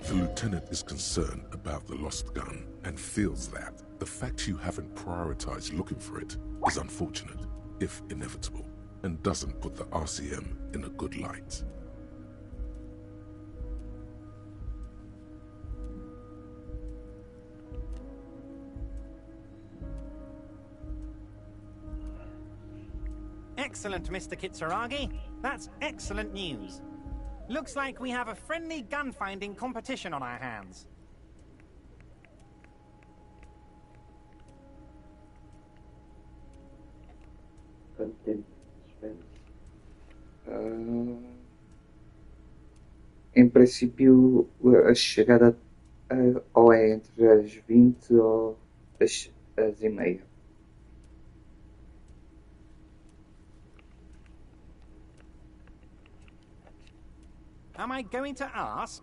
The lieutenant is concerned about the lost gun and feels that the fact you haven't prioritized looking for it is unfortunate, if inevitable, and doesn't put the RCM in a good light. Excellent, Mr. Kitsuragi. That's excellent news. Looks like we have a friendly gun-finding competition on our hands. Em princípio, a chegada ou é entre as 20 ou as e meia. Am I going to ask?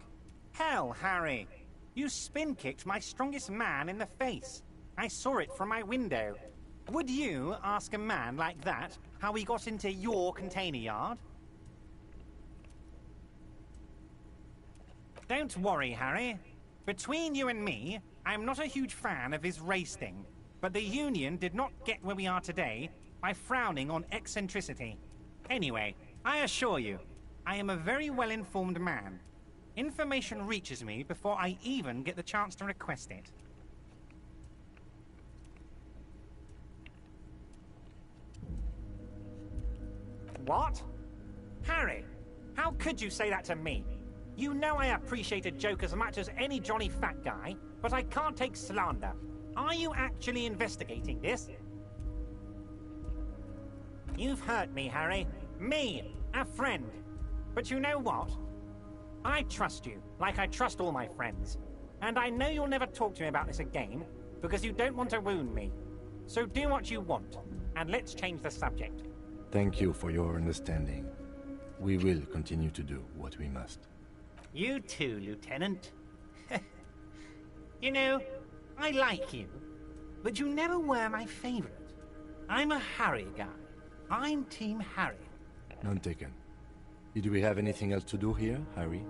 Hell, Harry. You spin-kicked my strongest man in the face. I saw it from my window. Would you ask a man like that how he got into your container yard? Don't worry, Harry. Between you and me, I'm not a huge fan of his race thing. But the Union did not get where we are today by frowning on eccentricity. Anyway, I assure you, I am a very well-informed man. Information reaches me before I even get the chance to request it. What? Harry, how could you say that to me? You know I appreciate a joke as much as any Johnny Fat Guy, but I can't take slander. Are you actually investigating this? You've hurt me, Harry. Me, a friend. But you know what? I trust you, like I trust all my friends. And I know you'll never talk to me about this again, because you don't want to wound me. So do what you want, and let's change the subject. Thank you for your understanding. We will continue to do what we must. You too, Lieutenant. You know, I like you, but you never were my favorite. I'm a Harry guy. I'm Team Harry. None taken. Did we have anything else to do here, Harry?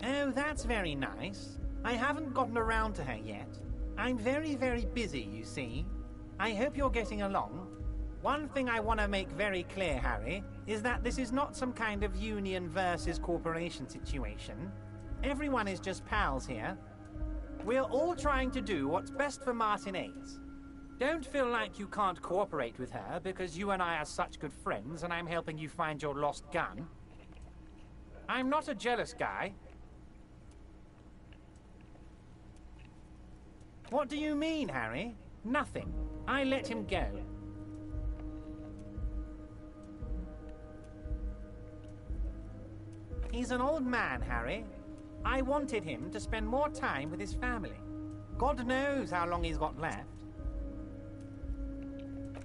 Oh, that's very nice. I haven't gotten around to her yet. I'm very, very busy, you see. I hope you're getting along. One thing I want to make very clear, Harry, is that this is not some kind of union versus corporation situation. Everyone is just pals here. We're all trying to do what's best for Martinez. Don't feel like you can't cooperate with her because you and I are such good friends and I'm helping you find your lost gun. I'm not a jealous guy. What do you mean, Harry? Nothing. I let him go. He's an old man, Harry. I wanted him to spend more time with his family. God knows how long he's got left.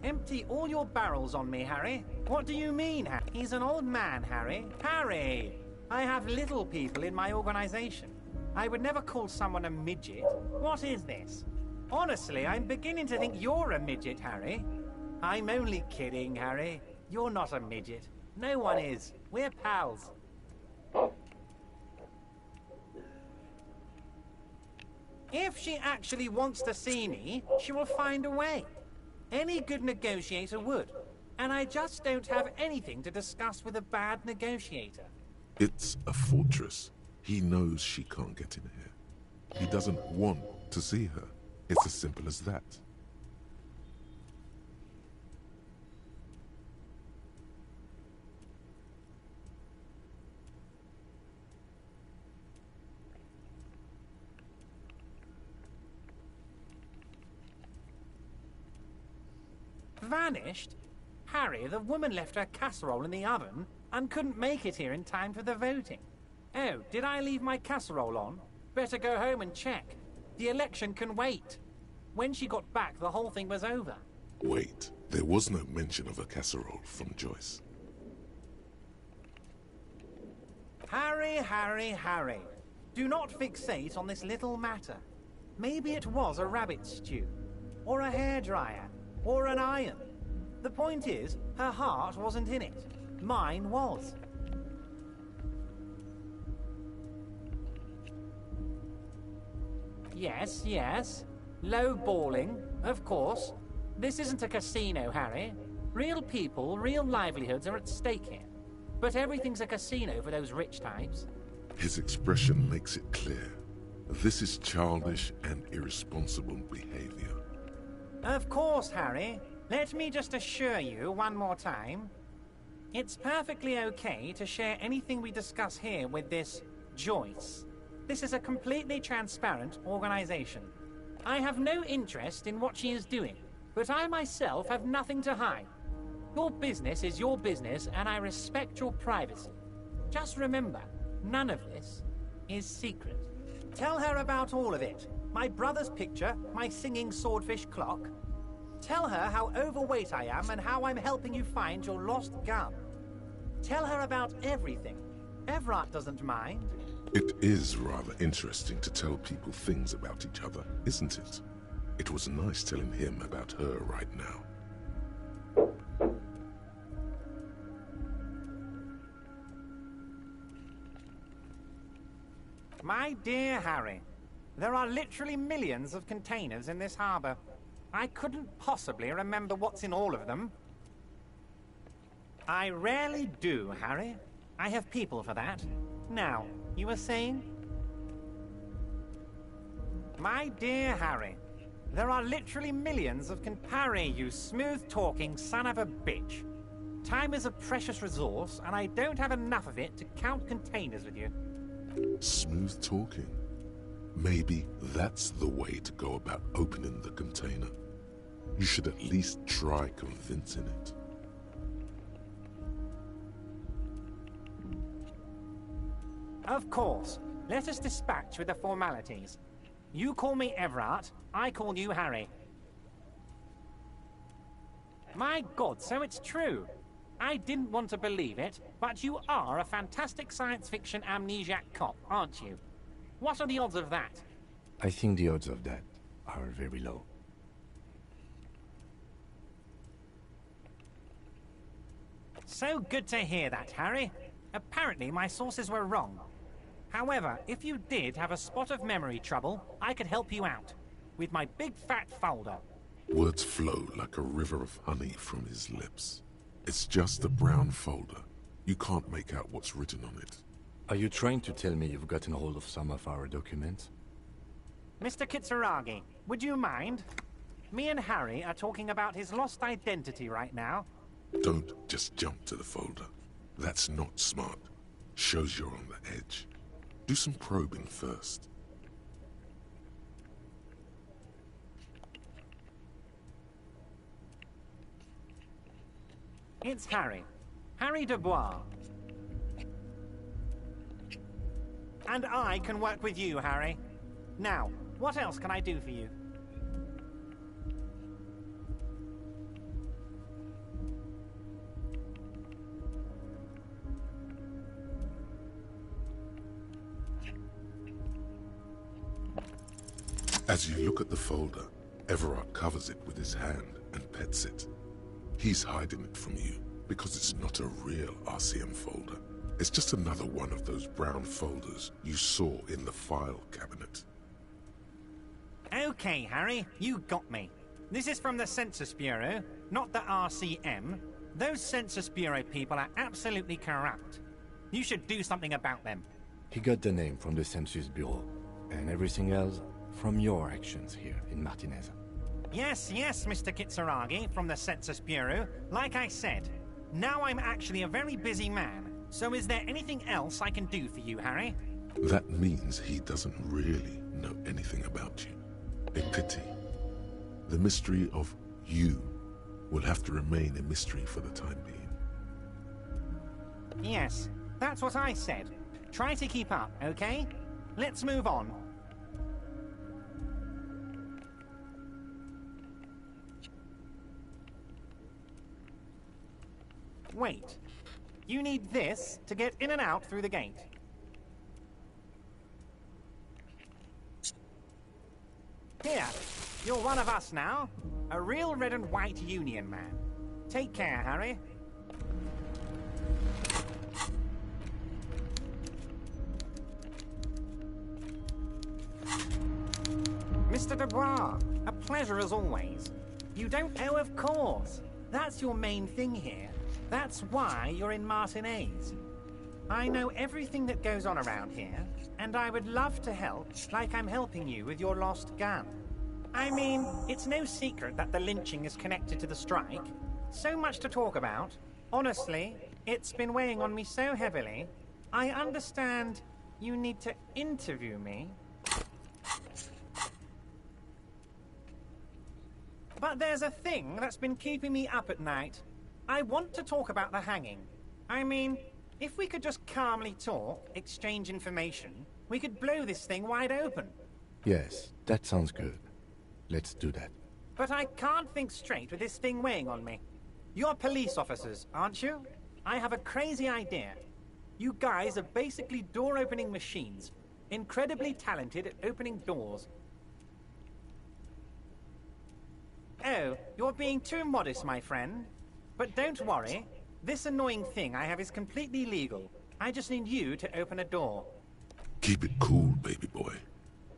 Empty all your barrels on me, Harry. What do you mean, Harry? He's an old man, Harry. Harry! I have little people in my organization. I would never call someone a midget. What is this? Honestly, I'm beginning to think you're a midget, Harry. I'm only kidding, Harry. You're not a midget. No one is. We're pals. If she actually wants to see me, she will find a way. Any good negotiator would. And I just don't have anything to discuss with a bad negotiator. It's a fortress. He knows she can't get in here. He doesn't want to see her. It's as simple as that. Vanished? Harry, the woman left her casserole in the oven and couldn't make it here in time for the voting. Oh, did I leave my casserole on? Better go home and check. The election can wait. When she got back, the whole thing was over. Wait, there was no mention of a casserole from Joyce. Harry, Harry, Harry. Do not fixate on this little matter. Maybe it was a rabbit stew, or a hairdryer, or an iron. The point is, her heart wasn't in it. Mine was. Yes, yes. Low balling, of course. This isn't a casino, Harry. Real people, real livelihoods are at stake here. But everything's a casino for those rich types. His expression makes it clear. This is childish and irresponsible behavior. Of course, Harry. Let me just assure you one more time. It's perfectly okay to share anything we discuss here with this Joyce. This is a completely transparent organization. I have no interest in what she is doing, but I myself have nothing to hide. Your business is your business, and I respect your privacy. Just remember, none of this is secret. Tell her about all of it. My brother's picture, my singing swordfish clock. Tell her how overweight I am and how I'm helping you find your lost gun. Tell her about everything. Everard doesn't mind. It is rather interesting to tell people things about each other, isn't it? It was nice telling him about her right now. My dear Harry, there are literally millions of containers in this harbor. I couldn't possibly remember what's in all of them. I rarely do, Harry. I have people for that. Now, you were saying? My dear Harry, there are literally millions of Harry, you smooth-talking son of a bitch. Time is a precious resource, and I don't have enough of it to count containers with you. Smooth talking. Maybe that's the way to go about opening the container. You should at least try convincing it. Of course. Let us dispatch with the formalities. You call me Everard, I call you Harry. My God, so it's true. I didn't want to believe it, but you are a fantastic science fiction amnesiac cop, aren't you? What are the odds of that? I think the odds of that are very low. So good to hear that, Harry. Apparently my sources were wrong. However, if you did have a spot of memory trouble, I could help you out. With my big fat folder. Words flow like a river of honey from his lips. It's just a brown folder. You can't make out what's written on it. Are you trying to tell me you've gotten hold of some of our documents? Mr. Kitsuragi, would you mind? Me and Harry are talking about his lost identity right now. Don't just jump to the folder. That's not smart. Shows you're on the edge. Do some probing first. It's Harry. Harry Dubois. And I can work with you, Harry. Now, what else can I do for you? As you look at the folder, Everard covers it with his hand and pets it. He's hiding it from you, Because it's not a real RCM folder. It's just another one of those brown folders you saw in the file cabinet. Okay, Harry, you got me. This is from the Census Bureau, not the RCM. Those Census Bureau people are absolutely corrupt. You should do something about them. He got the name from the Census Bureau, and everything else from your actions here in Martinez. Yes, Mr. Kitsuragi from the Census Bureau. Like I said, now I'm actually a very busy man. So is there anything else I can do for you, Harry? That means he doesn't really know anything about you. A pity. The mystery of you will have to remain a mystery for the time being. Yes, that's what I said. Try to keep up, okay? Let's move on. Wait. You need this to get in and out through the gate. Here, you're one of us now. A real red and white Union man. Take care, Harry. Mr. Dubois, a pleasure as always. You don't... Oh, of course. That's your main thing here. That's why you're in Martinez. I know everything that goes on around here, and I would love to help, like I'm helping you with your lost gun. I mean, it's no secret that the lynching is connected to the strike. So much to talk about. Honestly, it's been weighing on me so heavily. I understand you need to interview me. But there's a thing that's been keeping me up at night. I want to talk about the hanging. I mean, if we could just calmly talk, exchange information, we could blow this thing wide open. Yes, that sounds good. Let's do that. But I can't think straight with this thing weighing on me. You're police officers, aren't you? I have a crazy idea. You guys are basically door-opening machines. Incredibly talented at opening doors. Oh, you're being too modest, my friend. But don't worry. This annoying thing I have is completely legal. I just need you to open a door. Keep it cool, baby boy.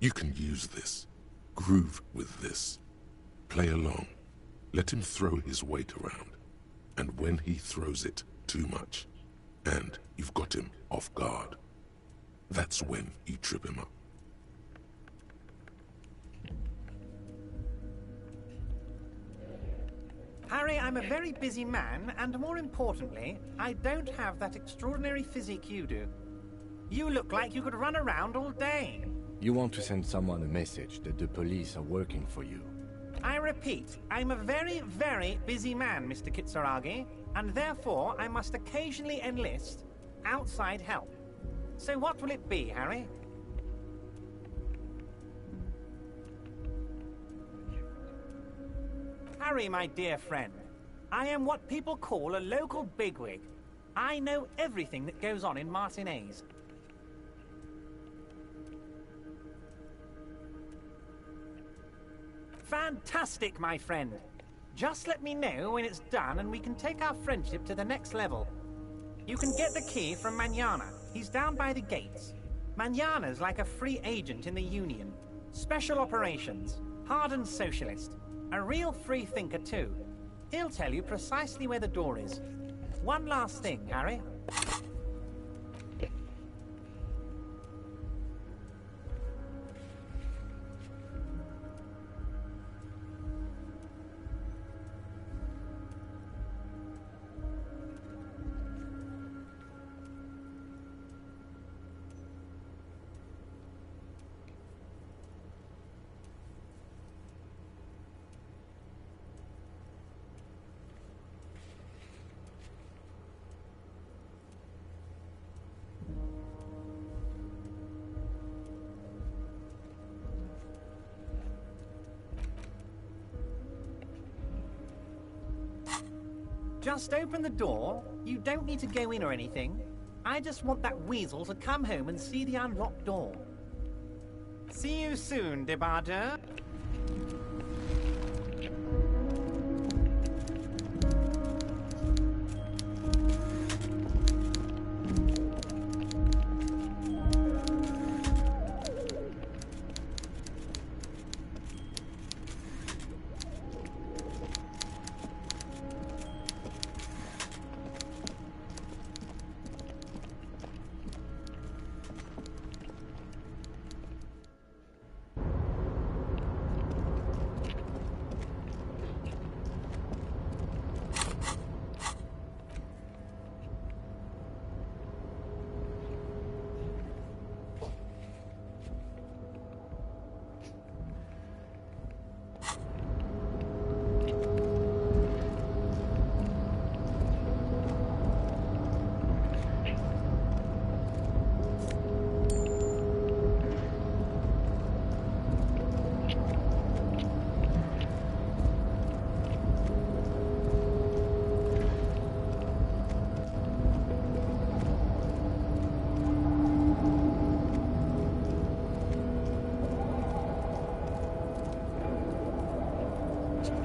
You can use this. Groove with this. Play along. Let him throw his weight around. And when he throws it too much, and you've got him off guard, that's when you trip him up. Harry, I'm a very busy man, and more importantly, I don't have that extraordinary physique you do. You look like you could run around all day. You want to send someone a message that the police are working for you. I repeat, I'm a very, very busy man, Mr. Kitsuragi, and therefore I must occasionally enlist outside help. So what will it be, Harry? Harry, my dear friend, I am what people call a local bigwig. I know everything that goes on in Martinez. Fantastic, my friend. Just let me know when it's done and we can take our friendship to the next level. You can get the key from Manana. He's down by the gates. Manana's like a free agent in the Union. Special operations. Hardened socialist. A real free thinker, too. He'll tell you precisely where the door is. One last thing, Harry. Just open the door. You don't need to go in or anything. I just want that weasel to come home and see the unlocked door. See you soon, Debardeur.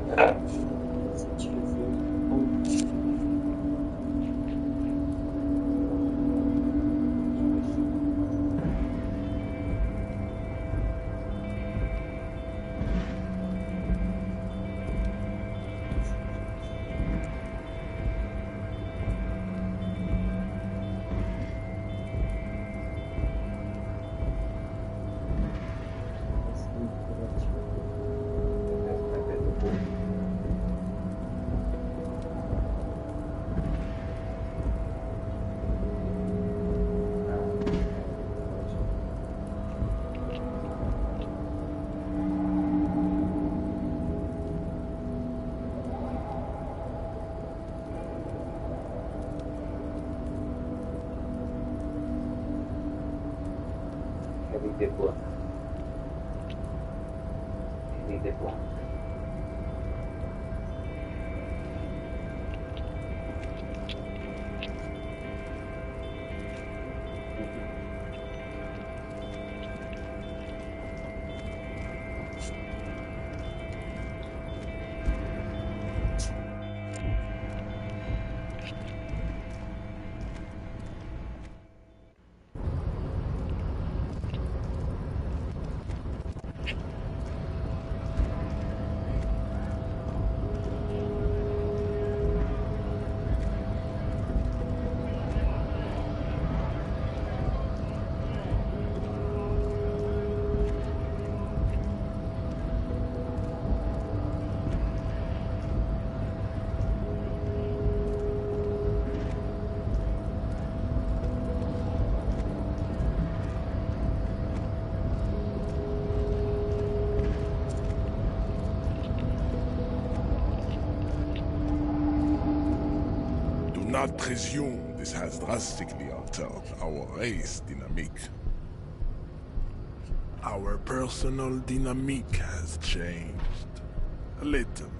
Do not presume this has drastically altered our race dynamique. Our personal dynamique has changed. A little.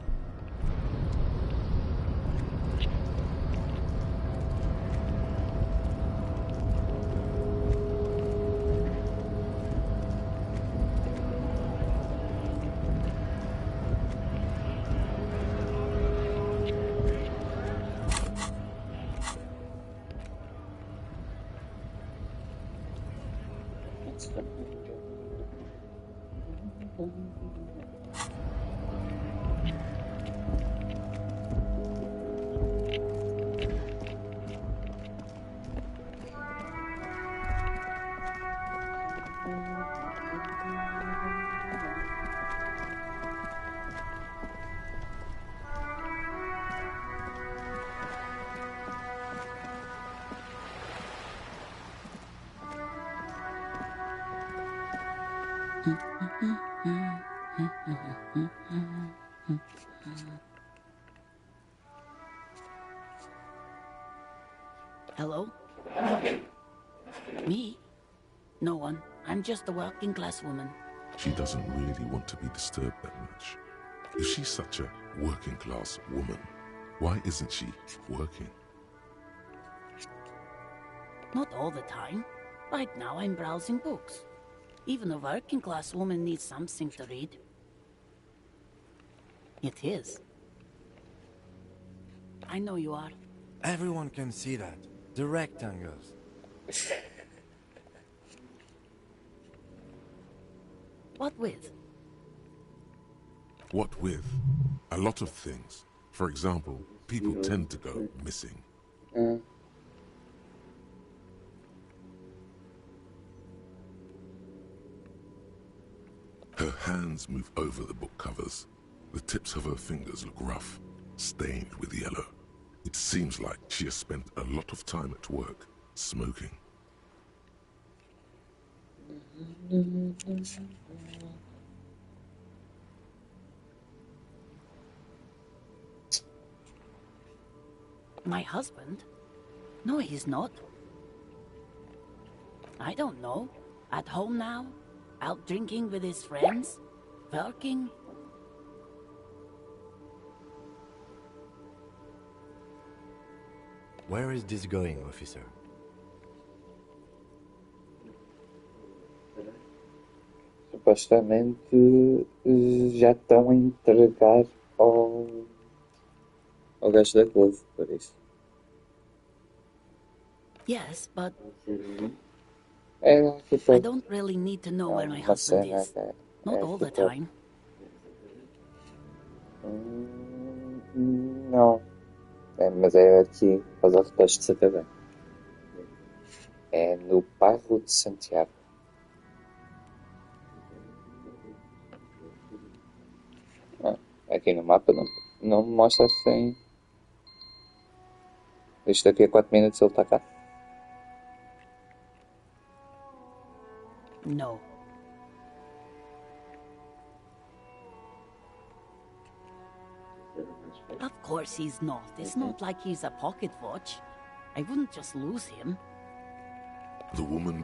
Hello? Me? No one. I'm just a working class woman. She doesn't really want to be disturbed that much. If she's such a working class woman, why isn't she working? Not all the time. Right now I'm browsing books. Even a working class woman needs something to read. It is. I know you are. Everyone can see that. The rectangles. What with? What with? A lot of things. For example, people tend to go missing. Her hands move over the book covers. The tips of her fingers look rough, stained with yellow. It seems like she has spent a lot of time at work, smoking. My husband? No, he's not. I don't know. At home now? Out drinking with his friends? Working? Where is this going, officer? Supostamente já estão a entregar ao ao gajo da Globo, por isso. Yes, but É, tipo, I don't really need to know where my uma husband cena is. que é Not all the tipo, time. Não. É, mas é aqui, para os arredores de Sacavém. É no bairro de Santiago. Aqui no mapa não me mostra assim. Isto daqui a 4 minutos ele está cá. No. Of course he's not. It's not like he's a pocket watch. I wouldn't just lose him. The woman...